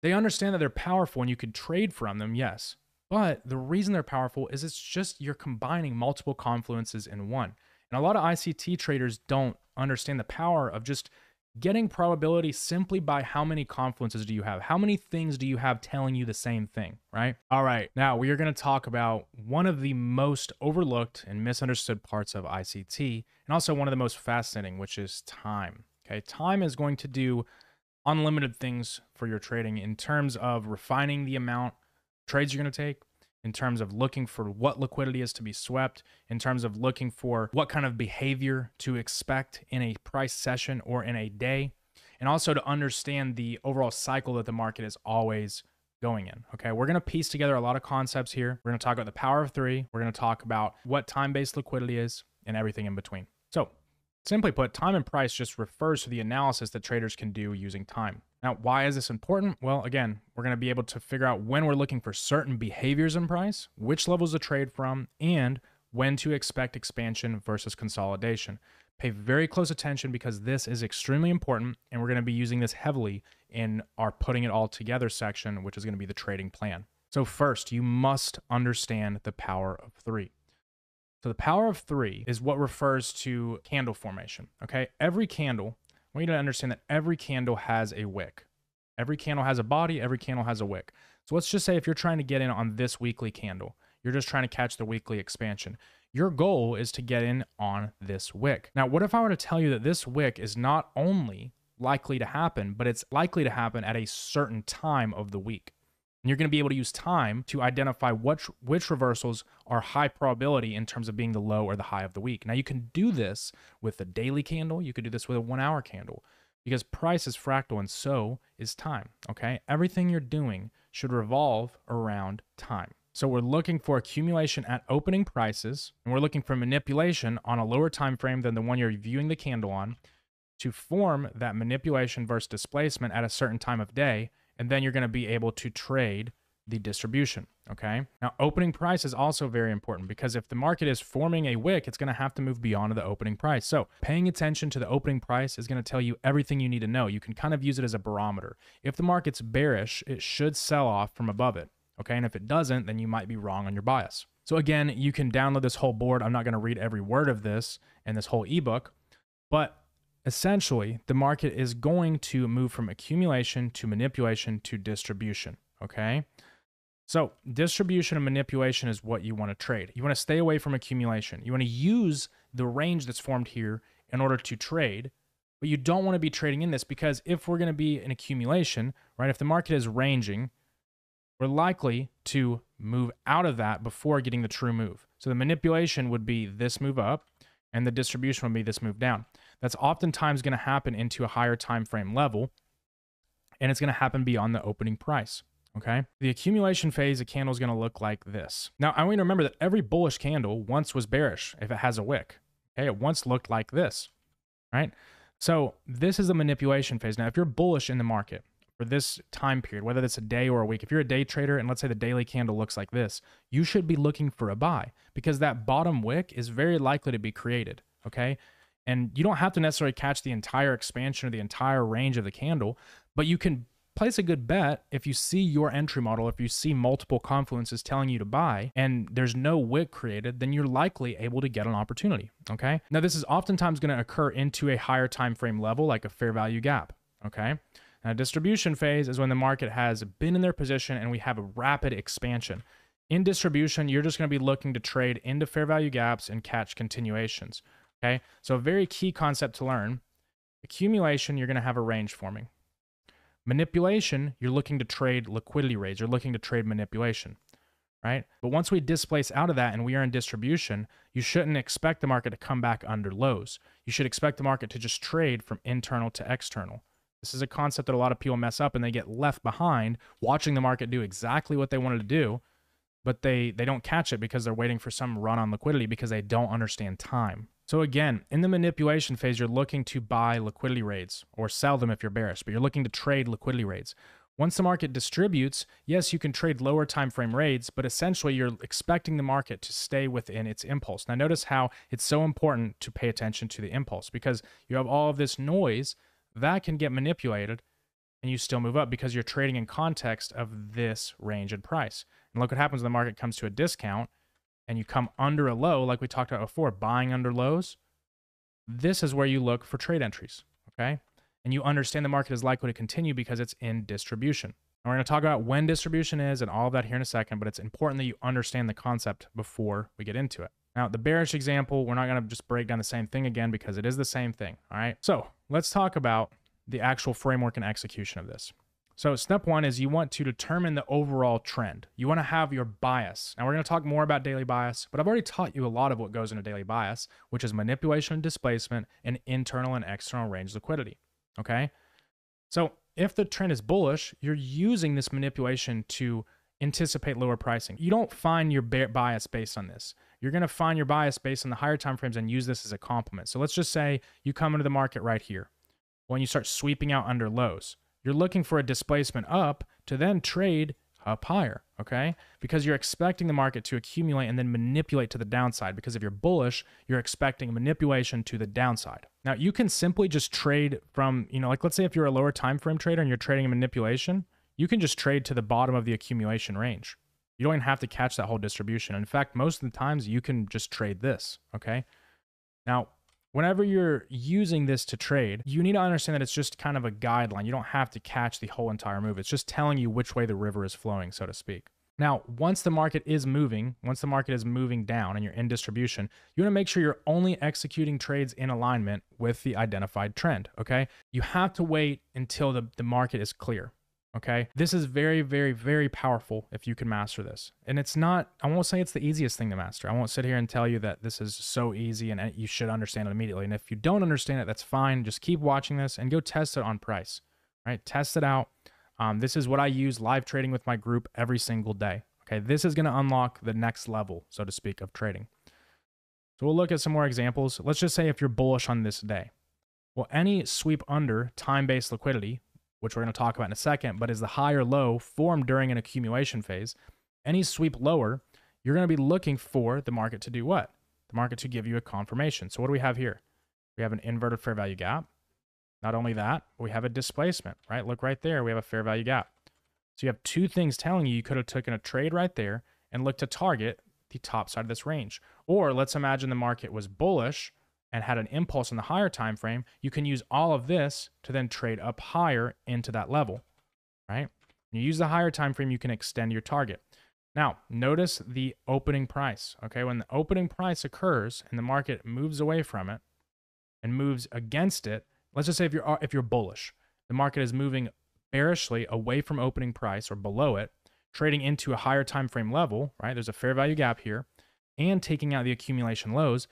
They understand that they're powerful and you could trade from them, yes. But the reason they're powerful is it's just you're combining multiple confluences in one. And a lot of ICT traders don't understand the power of just getting probability simply by how many confluences do you have? How many things do you have telling you the same thing, right? All right, now we are going to talk about one of the most overlooked and misunderstood parts of ICT, and also one of the most fascinating, which is time. Okay, time is going to do unlimited things for your trading in terms of refining the amount of trades you're going to take, in terms of looking for what liquidity is to be swept, in terms of looking for what kind of behavior to expect in a price session or in a day, and also to understand the overall cycle that the market is always going in. Okay, we're going to piece together a lot of concepts here. We're going to talk about the power of three. We're going to talk about what time-based liquidity is and everything in between. So simply put, time and price just refers to the analysis that traders can do using time. Now, why is this important? Well, again, we're going to be able to figure out when we're looking for certain behaviors in price, which levels to trade from, and when to expect expansion versus consolidation. Pay very close attention because this is extremely important, and we're going to be using this heavily in our putting it all together section, which is going to be the trading plan. So first, you must understand the power of three. So the power of three is what refers to candle formation, okay? Every candle, I want you to understand that every candle has a wick. Every candle has a body, every candle has a wick. So let's just say if you're trying to get in on this weekly candle, you're just trying to catch the weekly expansion. Your goal is to get in on this wick. Now, what if I were to tell you that this wick is not only likely to happen, but it's likely to happen at a certain time of the week? And you're going to be able to use time to identify which reversals are high probability in terms of being the low or the high of the week. Now, you can do this with a daily candle. You could do this with a 1 hour candle because price is fractal and so is time, okay? Everything you're doing should revolve around time. So we're looking for accumulation at opening prices, and we're looking for manipulation on a lower time frame than the one you're viewing the candle on to form that manipulation versus displacement at a certain time of day. And then you're going to be able to trade the distribution, okay? Now, opening price is also very important because if the market is forming a wick, it's going to have to move beyond the opening price. So paying attention to the opening price is going to tell you everything you need to know. You can kind of use it as a barometer. If the market's bearish, it should sell off from above it, okay? And if it doesn't, then you might be wrong on your bias. So again, you can download this whole board. I'm not going to read every word of this and this whole ebook, but essentially, the market is going to move from accumulation to manipulation to distribution, okay? So distribution and manipulation is what you want to trade. You want to stay away from accumulation. You want to use the range that's formed here in order to trade, but you don't want to be trading in this because if we're going to be in accumulation, right, if the market is ranging, we're likely to move out of that before getting the true move. So the manipulation would be this move up, and the distribution would be this move down. That's oftentimes going to happen into a higher time frame level, and it's going to happen beyond the opening price, okay? The accumulation phase, a candle is going to look like this. Now, I want you to remember that every bullish candle once was bearish if it has a wick, okay? It once looked like this, right? So this is the manipulation phase. Now, if you're bullish in the market for this time period, whether it's a day or a week, if you're a day trader and let's say the daily candle looks like this, you should be looking for a buy because that bottom wick is very likely to be created, okay? And you don't have to necessarily catch the entire expansion or the entire range of the candle, but you can place a good bet if you see your entry model, if you see multiple confluences telling you to buy and there's no wick created, then you're likely able to get an opportunity, okay? Now, this is oftentimes going to occur into a higher time frame level like a fair value gap, okay? Now, distribution phase is when the market has been in their position and we have a rapid expansion. In distribution, you're just going to be looking to trade into fair value gaps and catch continuations. Okay, so a very key concept to learn. Accumulation, you're going to have a range forming. Manipulation, you're looking to trade liquidity rates. You're looking to trade manipulation, right? But once we displace out of that and we are in distribution, you shouldn't expect the market to come back under lows. You should expect the market to just trade from internal to external. This is a concept that a lot of people mess up and they get left behind watching the market do exactly what they wanted to do, but they don't catch it because they're waiting for some run on liquidity because they don't understand time. So again, in the manipulation phase, you're looking to buy liquidity rates or sell them if you're bearish, but you're looking to trade liquidity rates. Once the market distributes, yes, you can trade lower time frame rates, but essentially you're expecting the market to stay within its impulse. Now notice how it's so important to pay attention to the impulse because you have all of this noise that can get manipulated and you still move up because you're trading in context of this range and price. And look what happens when the market comes to a discount and you come under a low, like we talked about before, buying under lows. This is where you look for trade entries, okay? and you understand the market is likely to continue because it's in distribution. And we're going to talk about when distribution is and all of that here in a second, but it's important that you understand the concept before we get into it. Now, the bearish example, we're not going to just break down the same thing again because it is the same thing, all right? So let's talk about the actual framework and execution of this. So step one is you want to determine the overall trend. You want to have your bias. Now we're going to talk more about daily bias, but I've already taught you a lot of what goes into daily bias, which is manipulation and displacement and internal and external range liquidity, okay? So if the trend is bullish, you're using this manipulation to anticipate lower pricing. You don't find your bias based on this. You're going to find your bias based on the higher time frames and use this as a complement. So let's just say you come into the market right here. When you start sweeping out under lows, you're looking for a displacement up to then trade up higher, okay? Because you're expecting the market to accumulate and then manipulate to the downside. Because if you're bullish, you're expecting manipulation to the downside. Now, you can simply just trade from, like let's say if you're a lower time frame trader and you're trading a manipulation, you can just trade to the bottom of the accumulation range. You don't even have to catch that whole distribution. In fact, most of the times you can just trade this, okay? Now, whenever you're using this to trade, you need to understand that it's just kind of a guideline. You don't have to catch the whole entire move. It's just telling you which way the river is flowing, so to speak. Now, once the market is moving down and you're in distribution, you want to make sure you're only executing trades in alignment with the identified trend, okay? You have to wait until the market is clear. Okay, this is very, very, very powerful if you can master this. And it's not, I won't say it's the easiest thing to master. I won't sit here and tell you that this is so easy and you should understand it immediately. And if you don't understand it, that's fine. Just keep watching this and go test it on price, right? Test it out. This is what I use live trading with my group every single day. Okay, this is going to unlock the next level, so to speak, of trading. So we'll look at some more examples. Let's just say if you're bullish on this day. Well, any sweep under time-based liquidity, which we're going to talk about in a second, but is the high or low formed during an accumulation phase, any sweep lower, you're going to be looking for the market to do what? The market to give you a confirmation. So what do we have here? We have an inverted fair value gap. Not only that, we have a displacement, right? Look right there, we have a fair value gap. So you have two things telling you could have taken a trade right there and looked to target the top side of this range. Or let's imagine the market was bullish and had an impulse in the higher time frame. You can use all of this to then trade up higher into that level, right? When you use the higher time frame, you can extend your target. Now, notice the opening price, okay? When the opening price occurs and the market moves away from it and moves against it, let's just say if you're bullish, the market is moving bearishly away from opening price or below it, trading into a higher time frame level, right? There's a fair value gap here, and taking out the accumulation lows.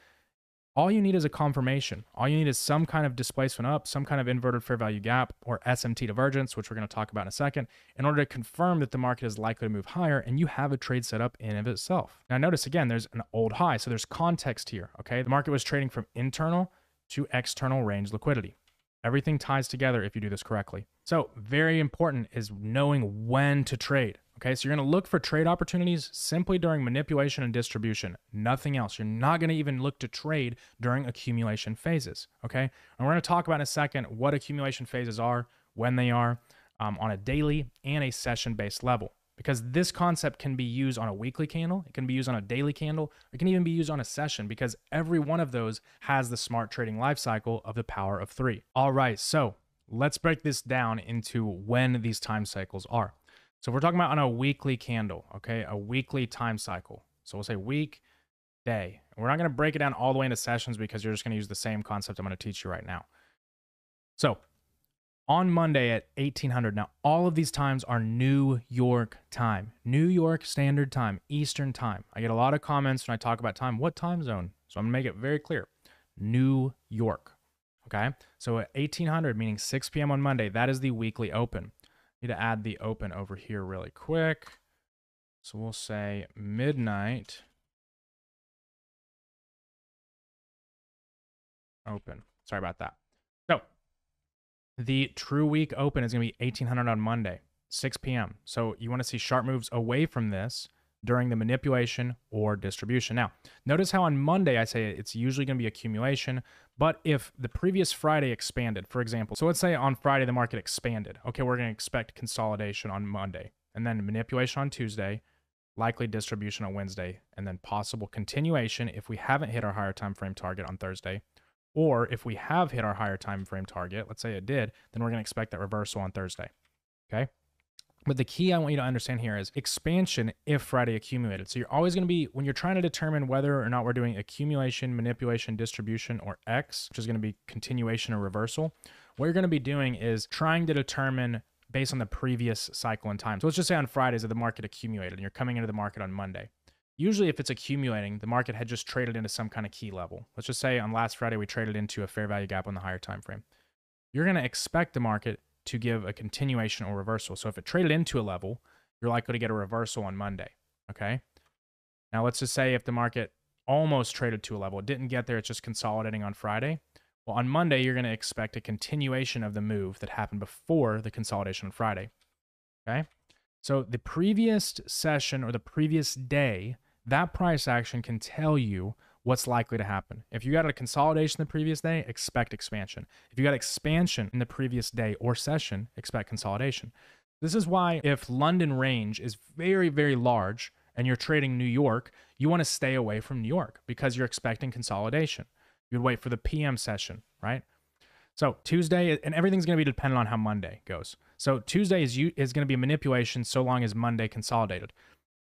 All you need is a confirmation. All you need is some kind of displacement up, some kind of inverted fair value gap, or SMT divergence, which we're going to talk about in a second, in order to confirm that the market is likely to move higher and you have a trade set up in and of itself. Now notice again, there's an old high, so there's context here, okay? The market was trading from internal to external range liquidity. Everything ties together if you do this correctly. So very important is knowing when to trade. Okay, so you're going to look for trade opportunities simply during manipulation and distribution, nothing else. You're not going to even look to trade during accumulation phases, okay? And we're going to talk about in a second what accumulation phases are, when they are, on a daily and a session-based level, because this concept can be used on a weekly candle, it can be used on a daily candle, it can even be used on a session, because every one of those has the smart trading life cycle of the power of 3. All right, so let's break this down into when these time cycles are. So we're talking about on a weekly candle, okay? A weekly time cycle. So we'll say week, day. We're not going to break it down all the way into sessions because you're just going to use the same concept I'm going to teach you right now. So on Monday at 1800, now all of these times are New York time, New York Standard Time, Eastern Time. I get a lot of comments when I talk about time. What time zone? So I'm going to make it very clear. New York, okay? So at 1800, meaning 6 p.m. on Monday, that is the weekly open. Need to add the open over here really quick. So we'll say midnight open. Sorry about that. So the true week open is going to be 1800 on Monday, 6 p.m. So you want to see sharp moves away from this during the manipulation or distribution. Now, notice how on Monday I say it's usually going to be accumulation, but if the previous Friday expanded, for example, so let's say on Friday the market expanded. Okay, we're going to expect consolidation on Monday, and then manipulation on Tuesday, likely distribution on Wednesday, and then possible continuation if we haven't hit our higher time frame target on Thursday, Or if we have hit our higher time frame target, let's say it did, then we're going to expect that reversal on Thursday. Okay. But the key I want you to understand here is expansion if Friday accumulated. So you're always going to be, when you're trying to determine whether or not we're doing accumulation, manipulation, distribution, or X, which is going to be continuation or reversal, what you're going to be doing is trying to determine based on the previous cycle in time. So let's just say on Fridays that the market accumulated and you're coming into the market on Monday. Usually if it's accumulating, the market had just traded into some kind of key level. Let's just say on last Friday, we traded into a fair value gap on the higher time frame. You're going to expect the market to give a continuation or reversal. So if it traded into a level, you're likely to get a reversal on Monday, okay? Now let's just say if the market almost traded to a level, it didn't get there, it's just consolidating on Friday. Well, on Monday, you're going to expect a continuation of the move that happened before the consolidation on Friday, okay? So the previous session or the previous day, that price action can tell you what's likely to happen. If you got a consolidation the previous day, expect expansion. If you got expansion in the previous day or session, expect consolidation. This is why if London range is very, very large and you're trading New York, you want to stay away from New York because you're expecting consolidation. You'd wait for the PM session, right? So Tuesday, and everything's going to be dependent on how Monday goes. So Tuesday is going to be a manipulation so long as Monday consolidated.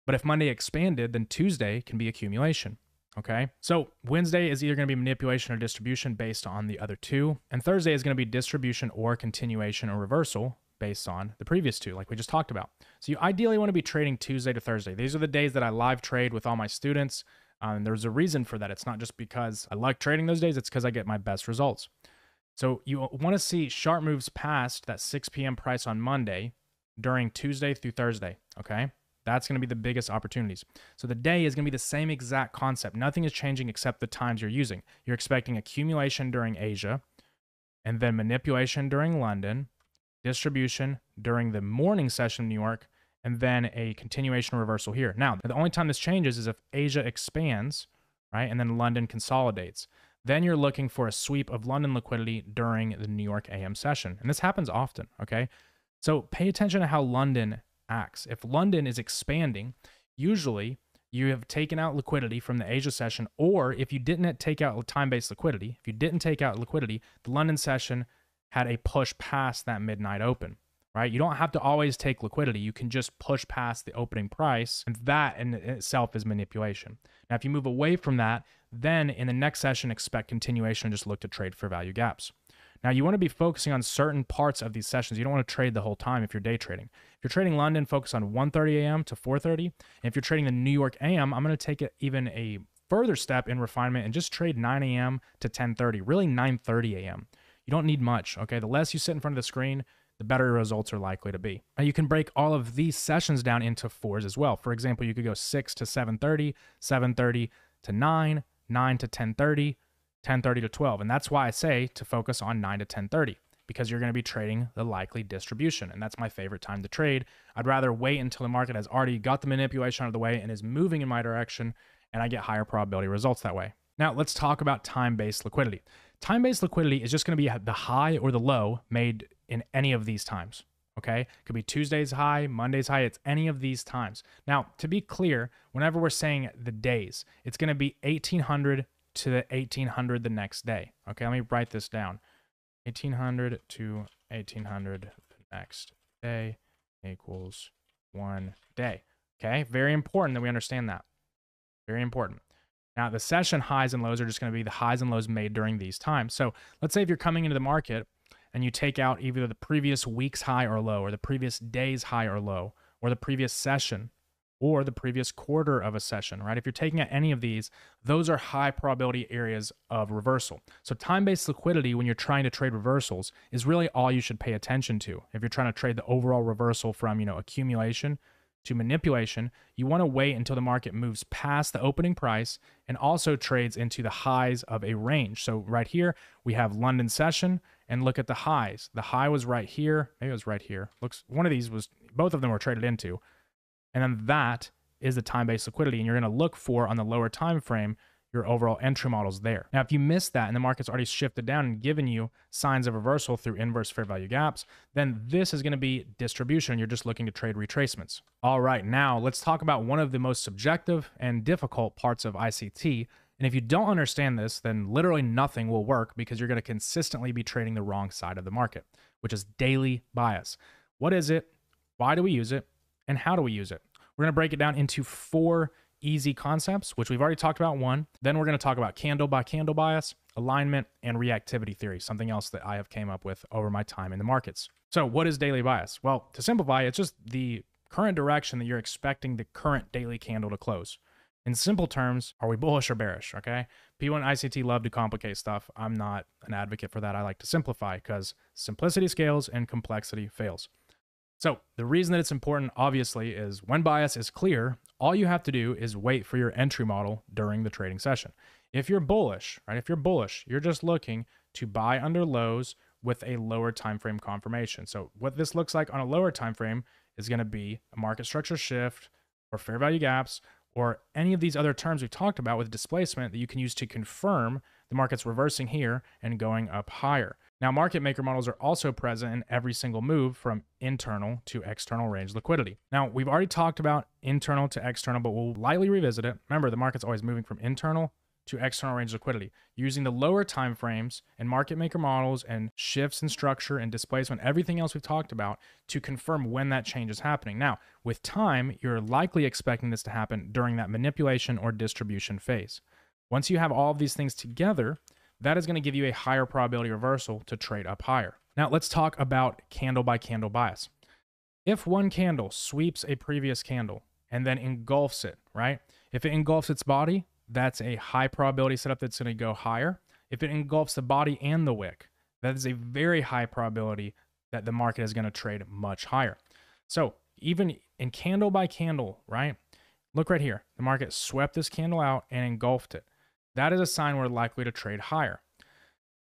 But if Monday expanded, then Tuesday can be accumulation. Okay, so Wednesday is either going to be manipulation or distribution based on the other two. And Thursday is going to be distribution or continuation or reversal based on the previous two, like we just talked about. So you ideally want to be trading Tuesday to Thursday. These are the days that I live trade with all my students. And there's a reason for that. It's not just because I like trading those days, it's because I get my best results. So you want to see sharp moves past that 6 p.m. price on Monday during Tuesday through Thursday, okay? That's going to be the biggest opportunities. So the day is going to be the same exact concept. Nothing is changing except the times you're using. You're expecting accumulation during Asia, and then manipulation during London, distribution during the morning session in New York, and then a continuation reversal here. Now, the only time this changes is if Asia expands, right, and then London consolidates. Then you're looking for a sweep of London liquidity during the New York AM session. And this happens often, okay? So pay attention to how London acts. If London is expanding, usually you have taken out liquidity from the Asia session, or if you didn't take out time-based liquidity, the London session had a push past that midnight open, right? You don't have to always take liquidity. You can just push past the opening price, and that in itself is manipulation. Now, if you move away from that, then in the next session, expect continuation and just look to trade for value gaps. Now, you want to be focusing on certain parts of these sessions. You don't want to trade the whole time if you're day trading. If you're trading London, focus on 1:30 a.m. to 4:30. And if you're trading the New York AM, I'm going to take it even a further step in refinement and just trade 9 a.m. to 10:30, really 9:30 a.m. You don't need much, okay? The less you sit in front of the screen, the better your results are likely to be. Now, you can break all of these sessions down into fours as well. For example, you could go 6 to 7:30, 7:30 to 9, 9 to 10:30, 10:30 to 12. And that's why I say to focus on 9 to 10:30, because you're going to be trading the likely distribution. And that's my favorite time to trade. I'd rather wait until the market has already got the manipulation out of the way and is moving in my direction, and I get higher probability results that way. Now, let's talk about time-based liquidity. Time-based liquidity is just going to be the high or the low made in any of these times. Okay, could be Tuesday's high, Monday's high, it's any of these times. Now, to be clear, whenever we're saying the days, it's going to be 1800 to the 1800 the next day. Okay, let me write this down. 1800 to 1800 the next day equals 1 day. Okay, very important that we understand that. Very important. Now, the session highs and lows are just going to be the highs and lows made during these times. So let's say if you're coming into the market and you take out either the previous week's high or low, or the previous day's high or low, or the previous session, or the previous quarter of a session, right? If you're taking out any of these, those are high probability areas of reversal. So time-based liquidity, when you're trying to trade reversals, is really all you should pay attention to. If you're trying to trade the overall reversal from, accumulation to manipulation, you want to wait until the market moves past the opening price and also trades into the highs of a range. So right here, we have London session, and look at the highs. The high was right here. Maybe it was right here. One of these was, both of them were traded into. And then that is the time-based liquidity, and you're going to look for, on the lower time frame, your overall entry models there. Now, if you miss that and the market's already shifted down and given you signs of reversal through inverse fair value gaps, then this is going to be distribution. You're just looking to trade retracements. All right, now let's talk about one of the most subjective and difficult parts of ICT, And if you don't understand this, then literally nothing will work because you're going to consistently be trading the wrong side of the market, which is daily bias. What is it? Why do we use it? And how do we use it? We're going to break it down into 4 easy concepts, which we've already talked about one. Then we're going to talk about candle by candle bias, alignment, and reactivity theory, something else that I have came up with over my time in the markets. So what is daily bias? Well, to simplify, it's just the current direction that you're expecting the current daily candle to close. In simple terms, are we bullish or bearish, okay? People in ICT love to complicate stuff. I'm not an advocate for that. I like to simplify because simplicity scales and complexity fails. So the reason that it's important, obviously, is when bias is clear, all you have to do is wait for your entry model during the trading session. If you're bullish, right? If you're bullish, you're just looking to buy under lows with a lower time frame confirmation. So what this looks like on a lower time frame is going to be a market structure shift or fair value gaps or any of these other terms we've talked about with displacement that you can use to confirm the market's reversing here and going up higher. Now, market maker models are also present in every single move from internal to external range liquidity. Now, we've already talked about internal to external, but we'll lightly revisit it. Remember, the market's always moving from internal to external range liquidity, using the lower time frames and market maker models and shifts in structure and displacement, everything else we've talked about to confirm when that change is happening. Now, with time, you're likely expecting this to happen during that manipulation or distribution phase. Once you have all of these things together, that is going to give you a higher probability reversal to trade up higher. Now, let's talk about candle by candle bias. If one candle sweeps a previous candle and then engulfs it, right? If it engulfs its body, that's a high probability setup that's going to go higher. If it engulfs the body and the wick, that is a very high probability that the market is going to trade much higher. So even in candle by candle, right? Look right here. The market swept this candle out and engulfed it. That is a sign we're likely to trade higher.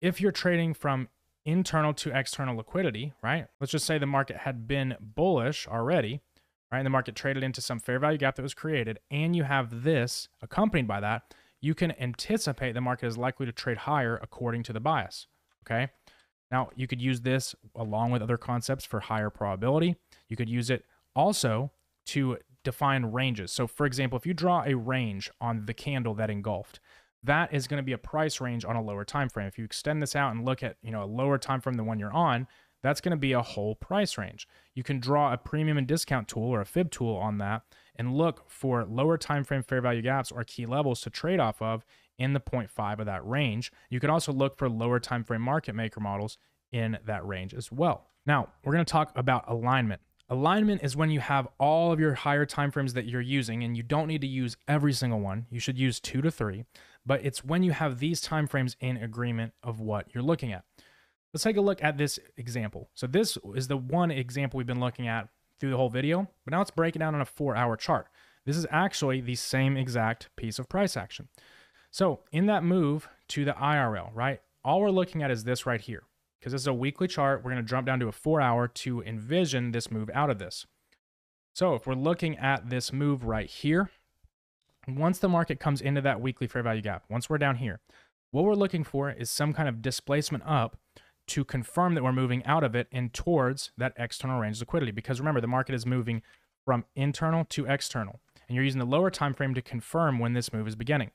If you're trading from internal to external liquidity, right? Let's just say the market had been bullish already, right? And the market traded into some fair value gap that was created, and you have this accompanied by that, you can anticipate the market is likely to trade higher according to the bias, okay? Now, you could use this along with other concepts for higher probability. You could use it also to define ranges. So for example, if you draw a range on the candle that engulfed, that is going to be a price range on a lower time frame. If you extend this out and look at, a lower time frame than one you're on, that's going to be a whole price range. You can draw a premium and discount tool or a fib tool on that and look for lower time frame fair value gaps or key levels to trade off of in the 0.5 of that range. You can also look for lower time frame market maker models in that range as well. Now, we're going to talk about alignment. Alignment is when you have all of your higher timeframes that you're using, and you don't need to use every single one. You should use 2 to 3, but it's when you have these timeframes in agreement of what you're looking at. Let's take a look at this example. So this is the one example we've been looking at through the whole video, but now let's break it down on a 4-hour chart. This is actually the same exact piece of price action. So in that move to the IRL, right, all we're looking at is this right here. Because this is a weekly chart, we're going to jump down to a 4-hour to envision this move out of this. So if we're looking at this move right here, once the market comes into that weekly fair value gap, once we're down here, what we're looking for is some kind of displacement up to confirm that we're moving out of it and towards that external range liquidity. Because remember, the market is moving from internal to external, and you're using the lower time frame to confirm when this move is beginning.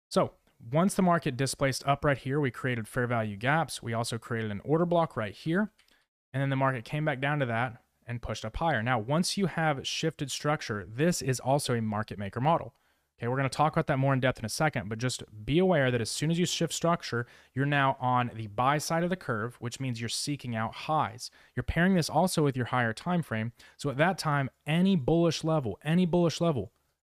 So once the market displaced up right here, we created fair value gaps. We also created an order block right here. And then the market came back down to that and pushed up higher. Now, once you have shifted structure, this is also a market maker model. Okay, we're going to talk about that more in depth in a second, but just be aware that as soon as you shift structure, you're now on the buy side of the curve, which means you're seeking out highs. You're pairing this also with your higher time frame. So at that time, any bullish level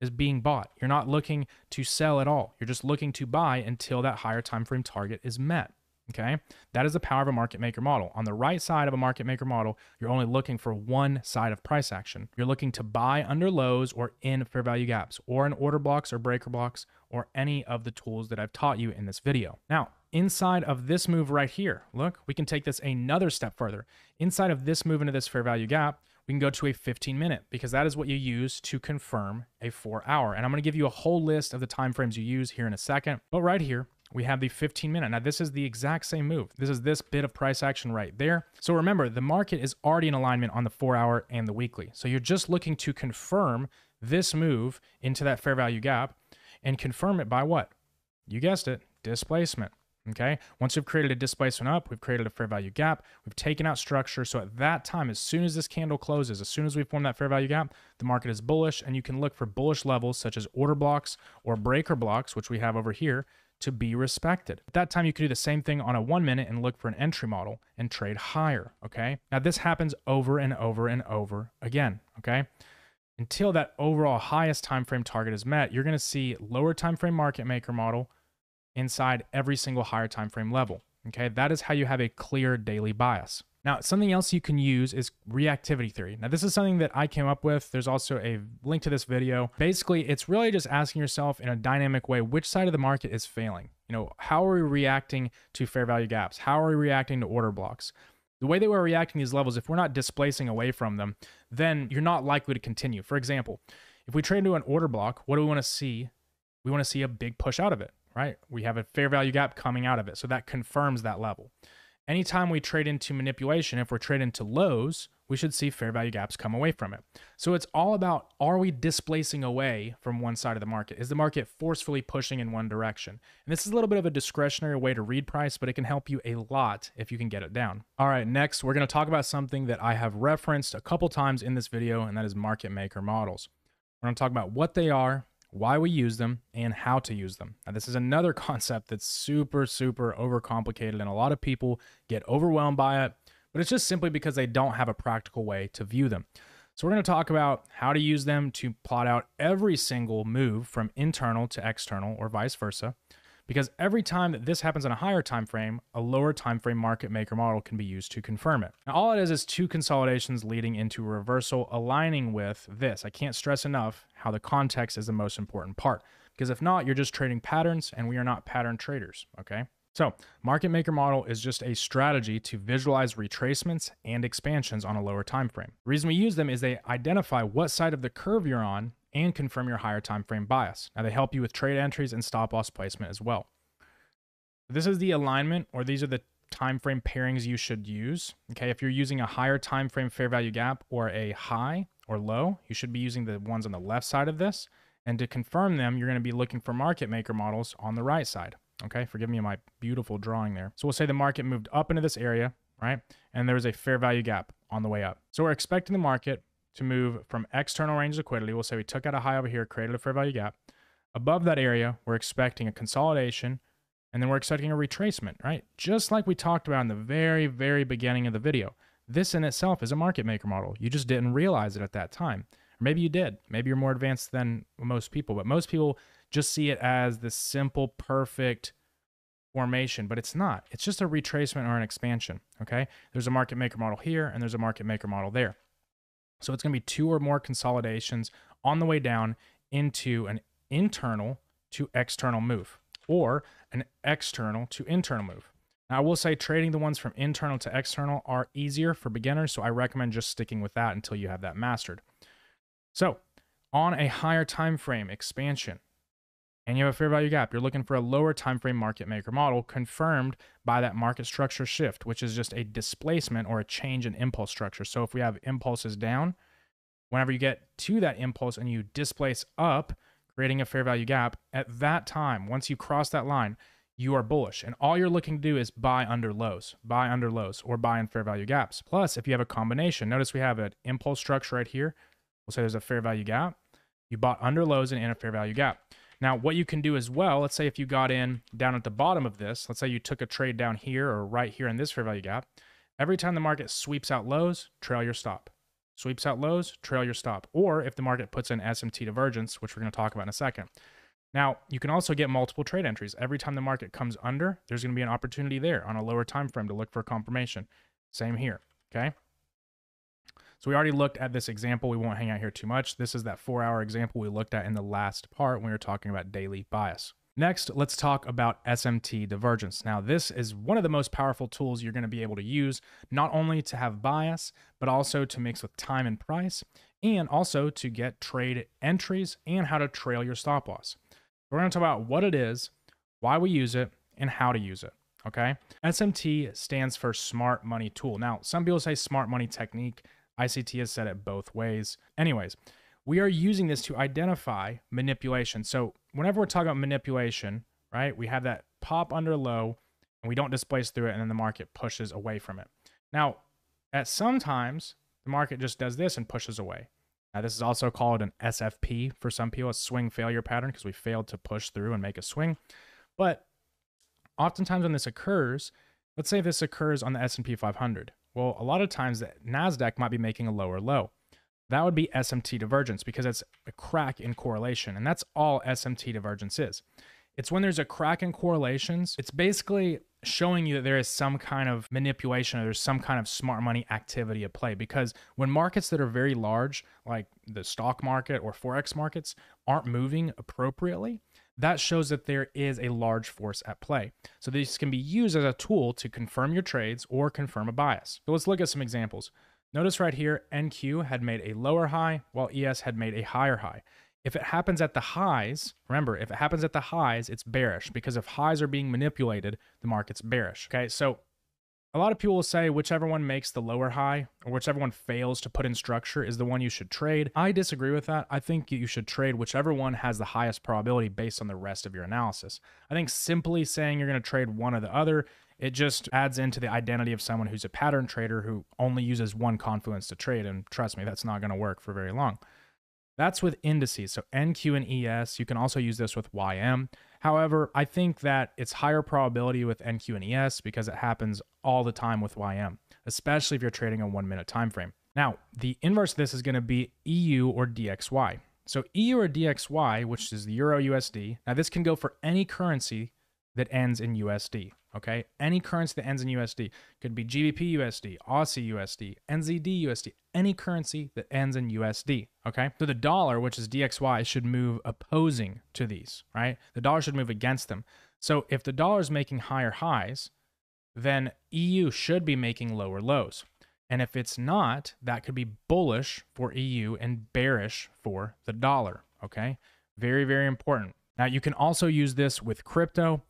is being bought. You're not looking to sell at all. You're just looking to buy until that higher time frame target is met. Okay, that is the power of a market maker model. On the right side of a market maker model, you're only looking for one side of price action. You're looking to buy under lows or in fair value gaps or in order blocks or breaker blocks or any of the tools that I've taught you in this video. Now, inside of this move right here, look, we can take this another step further. Inside of this move into this fair value gap, we can go to a 15-minute because that is what you use to confirm a 4-hour. And I'm going to give you a whole list of the time frames you use here in a second. But right here, we have the 15-minute. Now, this is the exact same move. This is this bit of price action right there. So remember, the market is already in alignment on the 4-hour and the weekly. So you're just looking to confirm this move into that fair value gap. and confirm it by what? You guessed it, displacement. Okay. Once we've created a displacement up, we've created a fair value gap, we've taken out structure. So at that time, as soon as this candle closes, as soon as we form that fair value gap, the market is bullish, and you can look for bullish levels such as order blocks or breaker blocks, which we have over here, to be respected. At that time, you can do the same thing on a 1 minute and look for an entry model and trade higher. Okay. Now this happens over and over and over again. Okay. Until that overall highest time frame target is met, you're going to see lower time frame market maker model inside every single higher time frame level. Okay, that is how you have a clear daily bias. Now, something else you can use is reactivity theory. Now, this is something that I came up with. There's also a link to this video. Basically, it's really just asking yourself in a dynamic way, which side of the market is failing? You know, how are we reacting to fair value gaps? How are we reacting to order blocks? The way that we're reacting to these levels, if we're not displacing away from them, then you're not likely to continue. For example, if we trade into an order block, what do we want to see? We want to see a big push out of it, right? We have a fair value gap coming out of it. So that confirms that level. Anytime we trade into manipulation, if we're trading into lows, we should see fair value gaps come away from it. So it's all about, are we displacing away from one side of the market? Is the market forcefully pushing in one direction? And this is a little bit of a discretionary way to read price, but it can help you a lot if you can get it down. All right, next, we're going to talk about something that I have referenced a couple times in this video, and that is market maker models. We're going to talk about what they are, why we use them, and how to use them. Now, this is another concept that's super, super overcomplicated, and a lot of people get overwhelmed by it, but it's just simply because they don't have a practical way to view them. So we're going to talk about how to use them to plot out every single move from internal to external or vice versa, because every time that this happens in a higher time frame, a lower time frame market maker model can be used to confirm it. Now, all it is two consolidations leading into a reversal aligning with this. I can't stress enough how the context is the most important part, because if not, you're just trading patterns, and we are not pattern traders, okay? So market maker model is just a strategy to visualize retracements and expansions on a lower time frame. The reason we use them is they identify what side of the curve you're on and confirm your higher time frame bias. Now, they help you with trade entries and stop loss placement as well. This is the alignment, or these are the time frame pairings you should use. Okay, if you're using a higher time frame fair value gap or a high or low, you should be using the ones on the left side of this. And to confirm them, you're going to be looking for market maker models on the right side. Okay, forgive me my beautiful drawing there. So we'll say the market moved up into this area, right? And there was a fair value gap on the way up. So we're expecting the market to move from external range liquidity. We'll say we took out a high over here, created a fair value gap. Above that area, we're expecting a consolidation, and then we're expecting a retracement, right? Just like we talked about in the very, very beginning of the video. This in itself is a market maker model. You just didn't realize it at that time. Or maybe you did. Maybe you're more advanced than most people, but most people just see it as this simple, perfect formation, but it's not. It's just a retracement or an expansion, okay? There's a market maker model here, and there's a market maker model there. So it's going to be two or more consolidations on the way down into an internal to external move, or an external to internal move. Now, I will say trading the ones from internal to external are easier for beginners, so I recommend just sticking with that until you have that mastered. So on a higher time frame expansion, and you have a fair value gap, you're looking for a lower time frame market maker model confirmed by that market structure shift, which is just a displacement or a change in impulse structure. So if we have impulses down, whenever you get to that impulse and you displace up, creating a fair value gap, at that time, once you cross that line, you are bullish. And all you're looking to do is buy under lows, or buy in fair value gaps. Plus, if you have a combination, notice we have an impulse structure right here. We'll say there's a fair value gap. You bought under lows and in a fair value gap. Now, what you can do as well, let's say if you got in down at the bottom of this, let's say you took a trade down here or right here in this fair value gap, every time the market sweeps out lows, trail your stop. Sweeps out lows, trail your stop. Or if the market puts in SMT divergence, which we're going to talk about in a second. Now, you can also get multiple trade entries. Every time the market comes under, there's going to be an opportunity there on a lower time frame to look for confirmation. Same here, okay? So we already looked at this example. We won't hang out here too much. This is that 4-hour example we looked at in the last part when we were talking about daily bias. Next, let's talk about SMT divergence. Now, this is one of the most powerful tools you're going to be able to use, not only to have bias, but also to mix with time and price, and also to get trade entries and how to trail your stop loss. We're going to talk about what it is, why we use it, and how to use it. Okay? SMT stands for Smart Money Tool. Now, some people say Smart Money Technique. ICT has said it both ways. Anyways, we are using this to identify manipulation. So whenever we're talking about manipulation, right, we have that pop under low and we don't displace through it, and then the market pushes away from it. Now, at sometimes the market just does this and pushes away. Now, this is also called an SFP for some people, a swing failure pattern, because we failed to push through and make a swing. But oftentimes when this occurs, let's say this occurs on the S&P 500. Well, a lot of times the NASDAQ might be making a lower low. That would be SMT divergence because it's a crack in correlation. And that's all SMT divergence is. It's when there's a crack in correlations, it's basically showing you that there is some kind of manipulation or there's some kind of smart money activity at play. Because when markets that are very large, like the stock market or Forex markets, aren't moving appropriately, that shows that there is a large force at play. So these can be used as a tool to confirm your trades or confirm a bias. So let's look at some examples. Notice right here, NQ had made a lower high while ES had made a higher high. If it happens at the highs, remember, if it happens at the highs, it's bearish, because if highs are being manipulated, the market's bearish. Okay, so a lot of people will say whichever one makes the lower high or whichever one fails to put in structure is the one you should trade. I disagree with that. I think you should trade whichever one has the highest probability based on the rest of your analysis. I think simply saying you're going to trade one or the other, it just adds into the identity of someone who's a pattern trader who only uses one confluence to trade. And trust me, that's not going to work for very long. That's with indices. So NQ and ES, you can also use this with YM. However, I think that it's higher probability with NQ and ES because it happens all the time with YM, especially if you're trading a 1 minute time frame. Now, the inverse of this is going to be EU or DXY. So EU or DXY, which is the Euro USD. Now, this can go for any currency that ends in USD. Okay, any currency that ends in USD could be GBP USD, Aussie USD, NZD USD, any currency that ends in USD. Okay, so the dollar, which is DXY, should move opposing to these, right? The dollar should move against them. So if the dollar is making higher highs, then EU should be making lower lows. And if it's not, that could be bullish for EU and bearish for the dollar. Okay, very, very important. Now, you can also use this with crypto.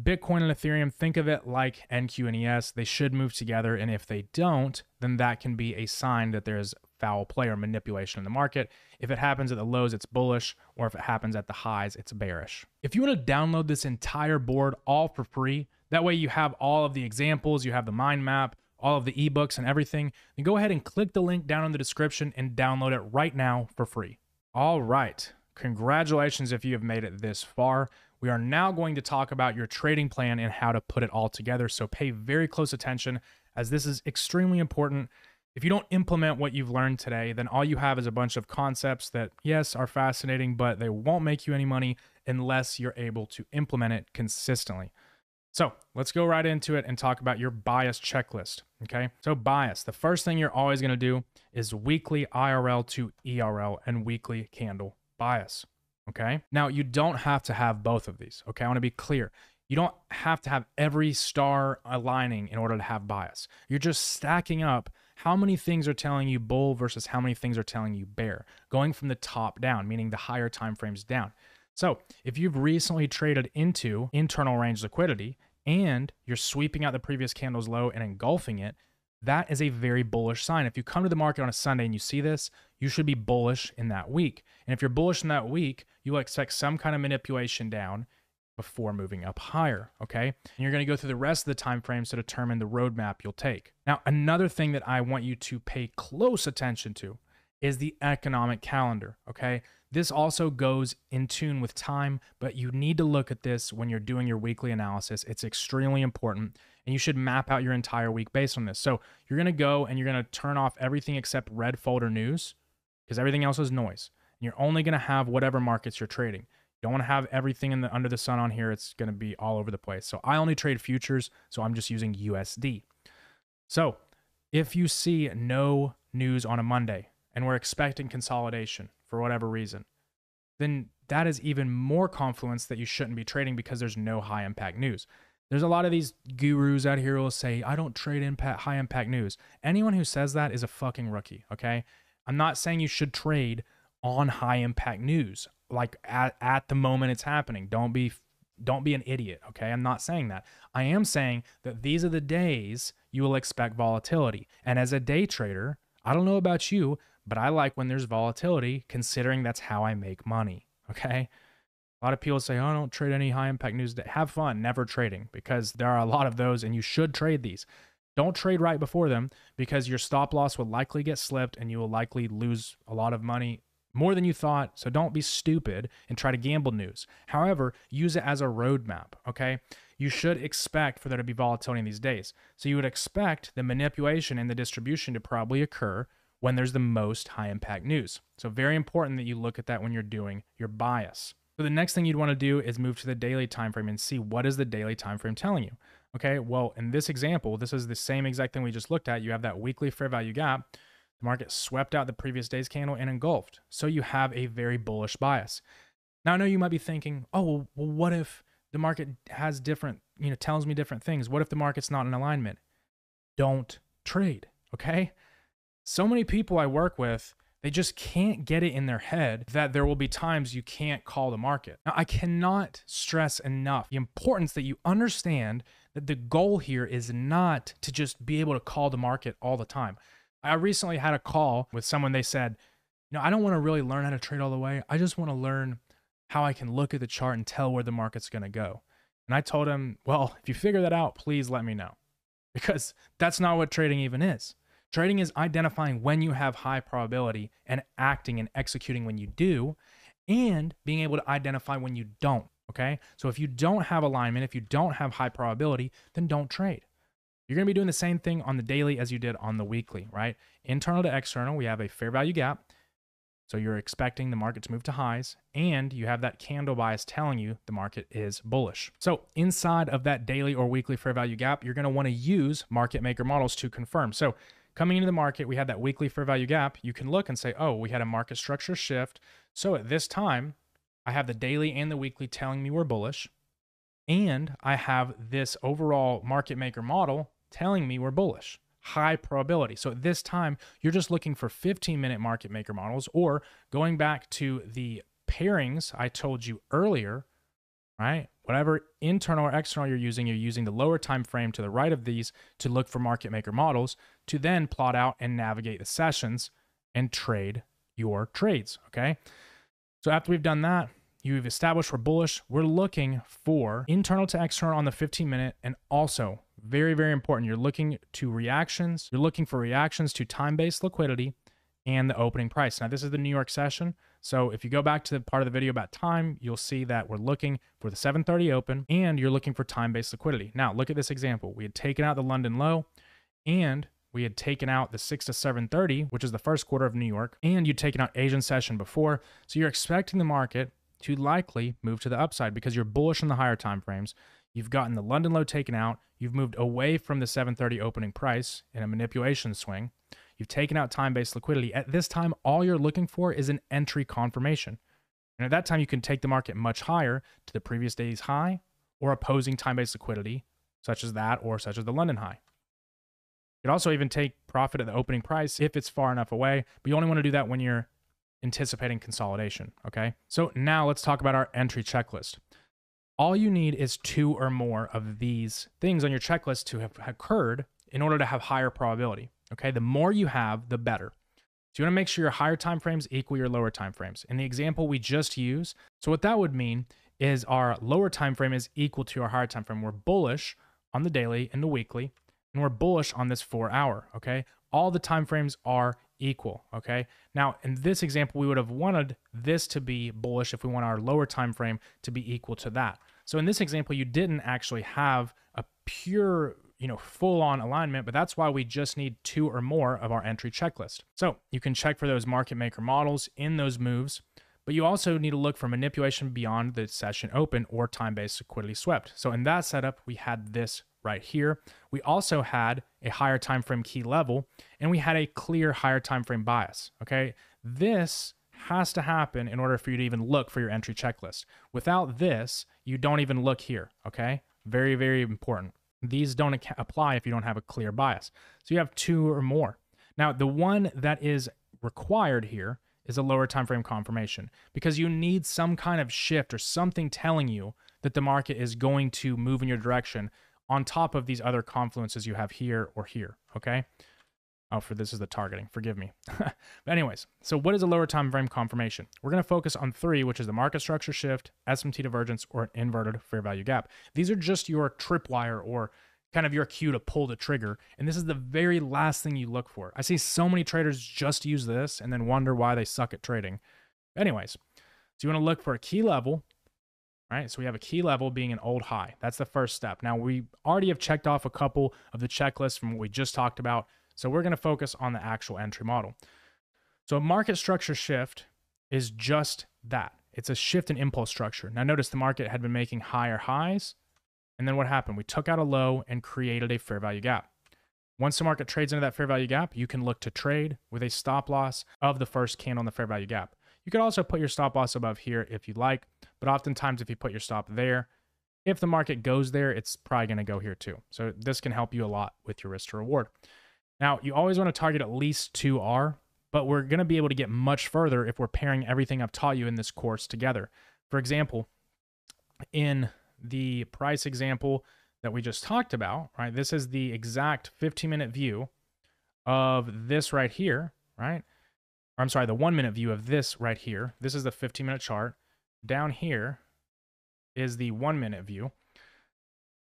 Bitcoin and Ethereum, think of it like NQ and ES. They should move together, and if they don't, then that can be a sign that there is foul play or manipulation in the market. If it happens at the lows, it's bullish, or if it happens at the highs, it's bearish. If you want to download this entire board all for free, that way you have all of the examples, you have the mind map, all of the ebooks and everything, then go ahead and click the link down in the description and download it right now for free. All right. Congratulations if you have made it this far. We are now going to talk about your trading plan and how to put it all together. So pay very close attention, as this is extremely important. If you don't implement what you've learned today, then all you have is a bunch of concepts that, yes, are fascinating, but they won't make you any money unless you're able to implement it consistently. So let's go right into it and talk about your bias checklist. Okay, so bias, the first thing you're always going to do is weekly IRL to ERL and weekly candle bias. Okay, now you don't have to have both of these. Okay, I want to be clear. You don't have to have every star aligning in order to have bias. You're just stacking up how many things are telling you bull versus how many things are telling you bear, going from the top down, meaning the higher time frames down. So if you've recently traded into internal range liquidity and you're sweeping out the previous candle's low and engulfing it, that is a very bullish sign. If you come to the market on a Sunday and you see this, you should be bullish in that week. And if you're bullish in that week, you will expect some kind of manipulation down before moving up higher, okay? And you're going to go through the rest of the time frames to determine the roadmap you'll take. Now, another thing that I want you to pay close attention to is the economic calendar, okay? This also goes in tune with time, but you need to look at this when you're doing your weekly analysis. It's extremely important, and you should map out your entire week based on this. So you're going to go and you're going to turn off everything except red folder news, because everything else is noise. And you're only going to have whatever markets you're trading. You don't want to have everything under the sun on here. It's going to be all over the place. So I only trade futures, so I'm just using USD. So if you see no news on a Monday and we're expecting consolidation for whatever reason, then that is even more confluence that you shouldn't be trading because there's no high impact news. There's a lot of these gurus out here who will say, I don't trade high impact news. Anyone who says that is a fucking rookie, okay? I'm not saying you should trade on high impact news, like at the moment it's happening. Don't be an idiot, okay? I'm not saying that. I am saying that these are the days you will expect volatility. And as a day trader, I don't know about you, but I like when there's volatility, considering that's how I make money. Okay. A lot of people say, oh, I don't trade any high impact news. Have fun, never trading, because there are a lot of those and you should trade these. Don't trade right before them because your stop loss will likely get slipped and you will likely lose a lot of money, more than you thought. So don't be stupid and try to gamble news. However, use it as a roadmap, okay? You should expect for there to be volatility in these days. So you would expect the manipulation and the distribution to probably occur when there's the most high impact news. So very important that you look at that when you're doing your bias. So the next thing you'd want to do is move to the daily time frame and see what is the daily time frame telling you. Okay, well, in this example, this is the same exact thing we just looked at. You have that weekly fair value gap. The market swept out the previous day's candle and engulfed. So you have a very bullish bias. Now, I know you might be thinking, oh, well, what if the market has different, tells me different things? What if the market's not in alignment? Don't trade, okay? So many people I work with, they just can't get it in their head that there will be times you can't call the market. Now, I cannot stress enough the importance that you understand that the goal here is not to just be able to call the market all the time. I recently had a call with someone. They said, I don't want to really learn how to trade all the way. I just want to learn how I can look at the chart and tell where the market's going to go. And I told him, well, if you figure that out, please let me know, because that's not what trading even is. Trading is identifying when you have high probability and acting and executing when you do, and being able to identify when you don't, okay? So if you don't have alignment, if you don't have high probability, then don't trade. You're going to be doing the same thing on the daily as you did on the weekly, right? Internal to external, we have a fair value gap. So you're expecting the market to move to highs, and you have that candle bias telling you the market is bullish. So inside of that daily or weekly fair value gap, you're going to want to use market maker models to confirm. So coming into the market, we had that weekly fair value gap. You can look and say, oh, we had a market structure shift. So at this time, I have the daily and the weekly telling me we're bullish. And I have this overall market maker model telling me we're bullish. High probability. So at this time, you're just looking for 15-minute market maker models, or going back to the pairings I told you earlier, right? Whatever internal or external you're using the lower time frame to the right of these to look for market maker models to then plot out and navigate the sessions and trade your trades, okay? So after we've done that, you've established we're bullish. We're looking for internal to external on the 15-minute, and also very, very important, you're looking to reactions. You're looking for reactions to time-based liquidity and the opening price. Now, this is the New York session. So if you go back to the part of the video about time, you'll see that we're looking for the 7:30 open, and you're looking for time-based liquidity. Now, look at this example. We had taken out the London low, and we had taken out the 6 to 7:30, which is the first quarter of New York, and you'd taken out Asian session before. So you're expecting the market to likely move to the upside because you're bullish on the higher time frames. You've gotten the London low taken out. You've moved away from the 7:30 opening price in a manipulation swing. You've taken out time-based liquidity. At this time, all you're looking for is an entry confirmation. And at that time, you can take the market much higher to the previous day's high or opposing time-based liquidity, such as that or such as the London high. You could also even take profit at the opening price if it's far enough away, but you only want to do that when you're anticipating consolidation, okay? So now let's talk about our entry checklist. All you need is 2 or more of these things on your checklist to have occurred in order to have higher probability, okay? The more you have, the better. So you want to make sure your higher time frames equal your lower time frames. In the example we just used, so what that would mean is our lower time frame is equal to our higher time frame. We're bullish on the daily and the weekly, and we're bullish on this 4-hour, okay? All the time frames are equal, okay? Now, in this example, we would have wanted this to be bullish if we want our lower time frame to be equal to that. So in this example, you didn't actually have a pure, full-on alignment, but that's why we just need 2 or more of our entry checklist. So you can check for those market maker models in those moves, but you also need to look for manipulation beyond the session open or time-based liquidity swept. So in that setup, we had this right here. We also had a higher time frame key level, and we had a clear higher time frame bias, okay? This has to happen in order for you to even look for your entry checklist. Without this, you don't even look here, okay? Very, very important. These don't apply if you don't have a clear bias. So you have 2 or more. Now, the one that is required here is a lower time frame confirmation, because you need some kind of shift or something telling you that the market is going to move in your direction on top of these other confluences you have here or here, okay? Oh, for this is the targeting. Forgive me. But anyways, so what is a lower time frame confirmation? We're going to focus on 3, which is the market structure shift, SMT divergence, or an inverted fair value gap. These are just your tripwire or kind of your cue to pull the trigger. And this is the very last thing you look for. I see so many traders just use this and then wonder why they suck at trading. Anyways, so you want to look for a key level, right? So we have a key level being an old high. That's the first step. Now we already have checked off a couple of the checklists from what we just talked about. So we're going to focus on the actual entry model. So a market structure shift is just that. It's a shift in impulse structure. Now notice the market had been making higher highs. And then what happened? We took out a low and created a fair value gap. Once the market trades into that fair value gap, you can look to trade with a stop loss of the first candle in the fair value gap. You could also put your stop loss above here if you'd like, but oftentimes if you put your stop there, if the market goes there, it's probably going to go here too. So this can help you a lot with your risk to reward. Now, you always want to target at least 2R, but we're going to be able to get much further if we're pairing everything I've taught you in this course together. For example, in the price example that we just talked about, right? This is the exact 15-minute view of this right here, right? Or I'm sorry, the 1-minute view of this right here. This is the 15-minute chart. Down here is the 1-minute view.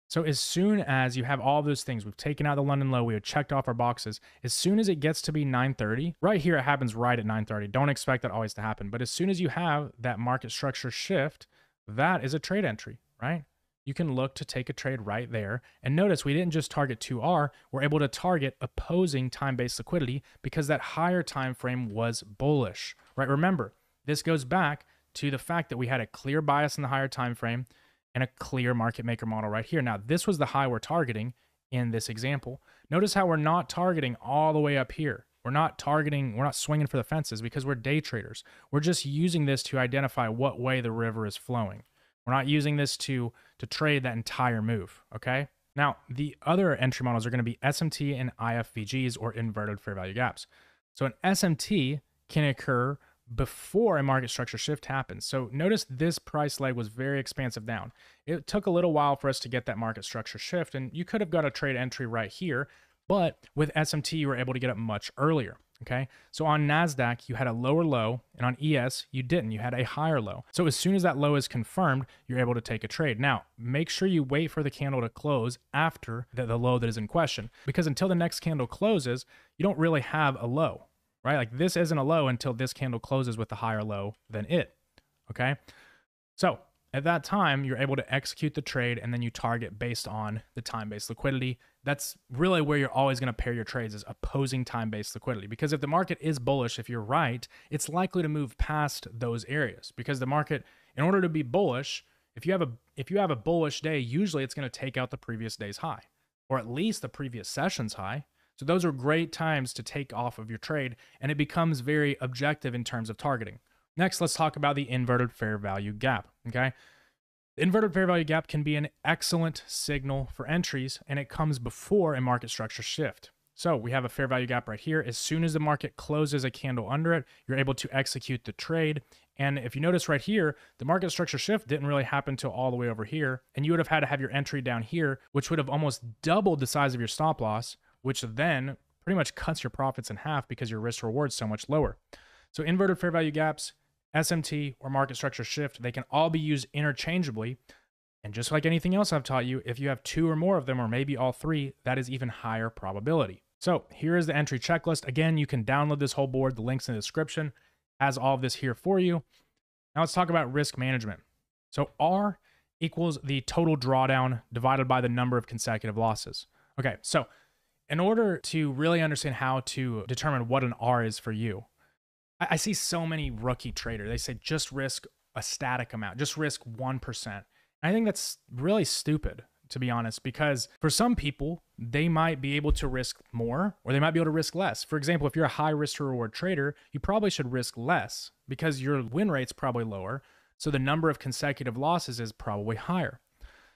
So as soon as you have all those things, we've taken out the London low, we have checked off our boxes. As soon as it gets to be 9:30, right here, it happens right at 9:30. Don't expect that always to happen. But as soon as you have that market structure shift, that is a trade entry, right? You can look to take a trade right there. And notice we didn't just target 2R, we're able to target opposing time-based liquidity because that higher time frame was bullish, right? Remember, this goes back to the fact that we had a clear bias in the higher time frame and a clear market maker model right here. Now, this was the high we're targeting in this example. Notice how we're not targeting all the way up here. We're not swinging for the fences because we're day traders. We're just using this to identify what way the river is flowing. We're not using this to trade that entire move, okay? Now, the other entry models are going to be SMT and IFVGs, or inverted fair value gaps. So an SMT can occur before a market structure shift happens. So notice this price leg was very expansive down. It took a little while for us to get that market structure shift, and you could have got a trade entry right here, but with SMT, you were able to get it much earlier. Okay, so on NASDAQ, you had a lower low, and on ES, you didn't. You had a higher low. So as soon as that low is confirmed, you're able to take a trade. Now, make sure you wait for the candle to close after the low that is in question, because until the next candle closes, you don't really have a low, right? Like this isn't a low until this candle closes with a higher low than it, okay? So at that time, you're able to execute the trade, and then you target based on the time-based liquidity. That's really where you're always going to pair your trades, is opposing time-based liquidity. Because if the market is bullish, if you're right, it's likely to move past those areas. Because the market, in order to be bullish, if you have a bullish day, usually it's going to take out the previous day's high, or at least the previous session's high. So those are great times to take off of your trade, and it becomes very objective in terms of targeting. Next, let's talk about the inverted fair value gap, okay? The inverted fair value gap can be an excellent signal for entries, and it comes before a market structure shift. So we have a fair value gap right here. As soon as the market closes a candle under it, you're able to execute the trade. And if you notice right here, the market structure shift didn't really happen until all the way over here, and you would have had to have your entry down here, which would have almost doubled the size of your stop loss, which then pretty much cuts your profits in half because your risk reward is so much lower. So inverted fair value gaps, SMT, or market structure shift, they can all be used interchangeably. And just like anything else I've taught you, if you have 2 or more of them, or maybe all 3, that is even higher probability. So here is the entry checklist. Again, you can download this whole board. The link's in the description. Has all of this here for you. Now let's talk about risk management. So R equals the total drawdown divided by the number of consecutive losses. Okay, so in order to really understand how to determine what an R is for you, I see so many rookie traders. They say just risk a static amount, just risk 1%. And I think that's really stupid, to be honest, because for some people, they might be able to risk more, or they might be able to risk less. For example, if you're a high risk to reward trader, you probably should risk less because your win rate's probably lower. So the number of consecutive losses is probably higher.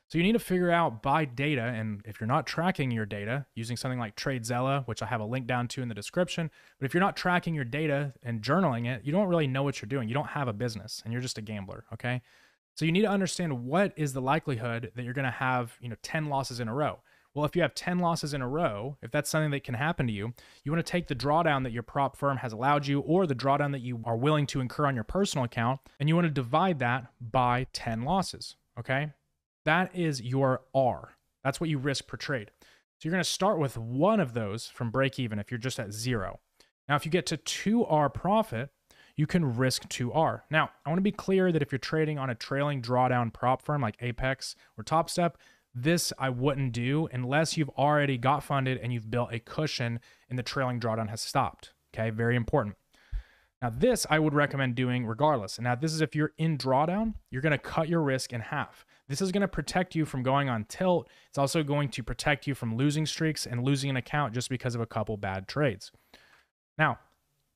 So you need to figure out by data, and if you're not tracking your data using something like TradeZella, which I have a link down to in the description, but if you're not tracking your data and journaling it, you don't really know what you're doing. You don't have a business, and you're just a gambler, okay? So you need to understand what is the likelihood that you're going to have, 10 losses in a row. Well, if you have 10 losses in a row, if that's something that can happen to you, you want to take the drawdown that your prop firm has allowed you or the drawdown that you are willing to incur on your personal account, and you want to divide that by 10 losses, okay? That is your R. That's what you risk per trade. So you're going to start with one of those from break even if you're just at 0. Now, if you get to 2R profit, you can risk 2R. Now, I want to be clear that if you're trading on a trailing drawdown prop firm like Apex or Top Step, this I wouldn't do unless you've already got funded and you've built a cushion and the trailing drawdown has stopped. Okay, very important. Now, this I would recommend doing regardless. And now, this is if you're in drawdown, you're going to cut your risk in half. This is going to protect you from going on tilt. It's also going to protect you from losing streaks and losing an account just because of a couple bad trades. Now,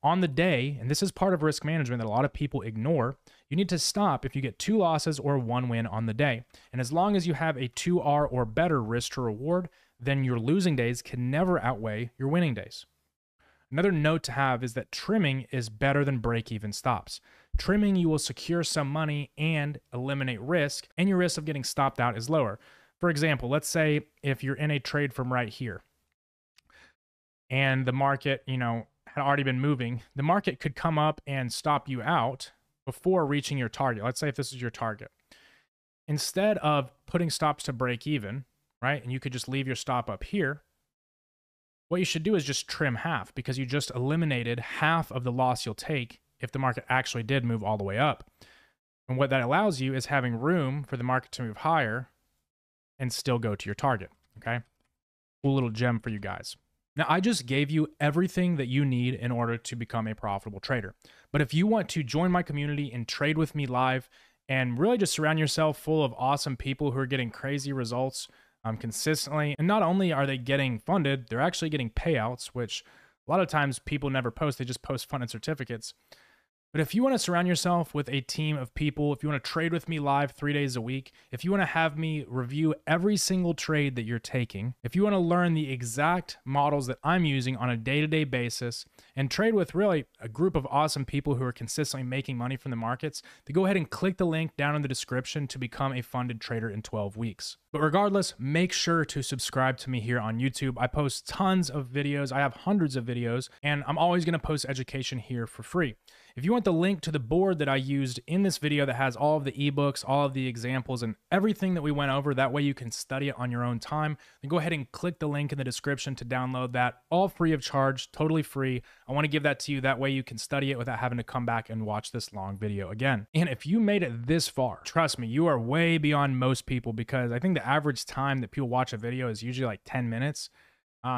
on the day, and this is part of risk management that a lot of people ignore, you need to stop if you get 2 losses or 1 win on the day. And as long as you have a 2R or better risk to reward, then your losing days can never outweigh your winning days. Another note to have is that trimming is better than break-even stops. Trimming, you will secure some money and eliminate risk, and your risk of getting stopped out is lower. For example, let's say if you're in a trade from right here, and the market, had already been moving, the market could come up and stop you out before reaching your target. Let's say if this is your target. Instead of putting stops to break even, right, and you could just leave your stop up here, what you should do is just trim half because you just eliminated half of the loss you'll take if the market actually did move all the way up. And what that allows you is having room for the market to move higher and still go to your target, okay? Cool little gem for you guys. Now, I just gave you everything that you need in order to become a profitable trader. But if you want to join my community and trade with me live and really just surround yourself full of awesome people who are getting crazy results consistently, and not only are they getting funded, they're actually getting payouts, which a lot of times people never post, they just post funded certificates. But if you want to surround yourself with a team of people, if you want to trade with me live 3 days a week, if you want to have me review every single trade that you're taking, if you want to learn the exact models that I'm using on a day-to-day basis and trade with really a group of awesome people who are consistently making money from the markets, then go ahead and click the link down in the description to become a funded trader in 12 weeks. But regardless, make sure to subscribe to me here on YouTube. I post tons of videos. I have hundreds of videos, and I'm always going to post education here for free. If you want the link to the board that I used in this video that has all of the ebooks, all of the examples, and everything that we went over, that way you can study it on your own time, then go ahead and click the link in the description to download that, all free of charge, totally free. I want to give that to you. That way you can study it without having to come back and watch this long video again. And if you made it this far, trust me, you are way beyond most people because I think the average time that people watch a video is usually like 10 minutes.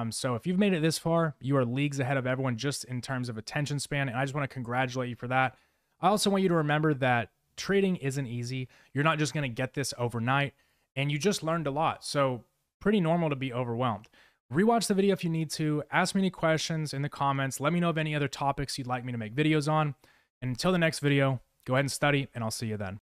So if you've made it this far, you are leagues ahead of everyone just in terms of attention span, and I just want to congratulate you for that. I also want you to remember that trading isn't easy. You're not just going to get this overnight, and you just learned a lot. So pretty normal to be overwhelmed. Rewatch the video if you need to. Ask me any questions in the comments. Let me know of any other topics you'd like me to make videos on. And until the next video, go ahead and study, and I'll see you then.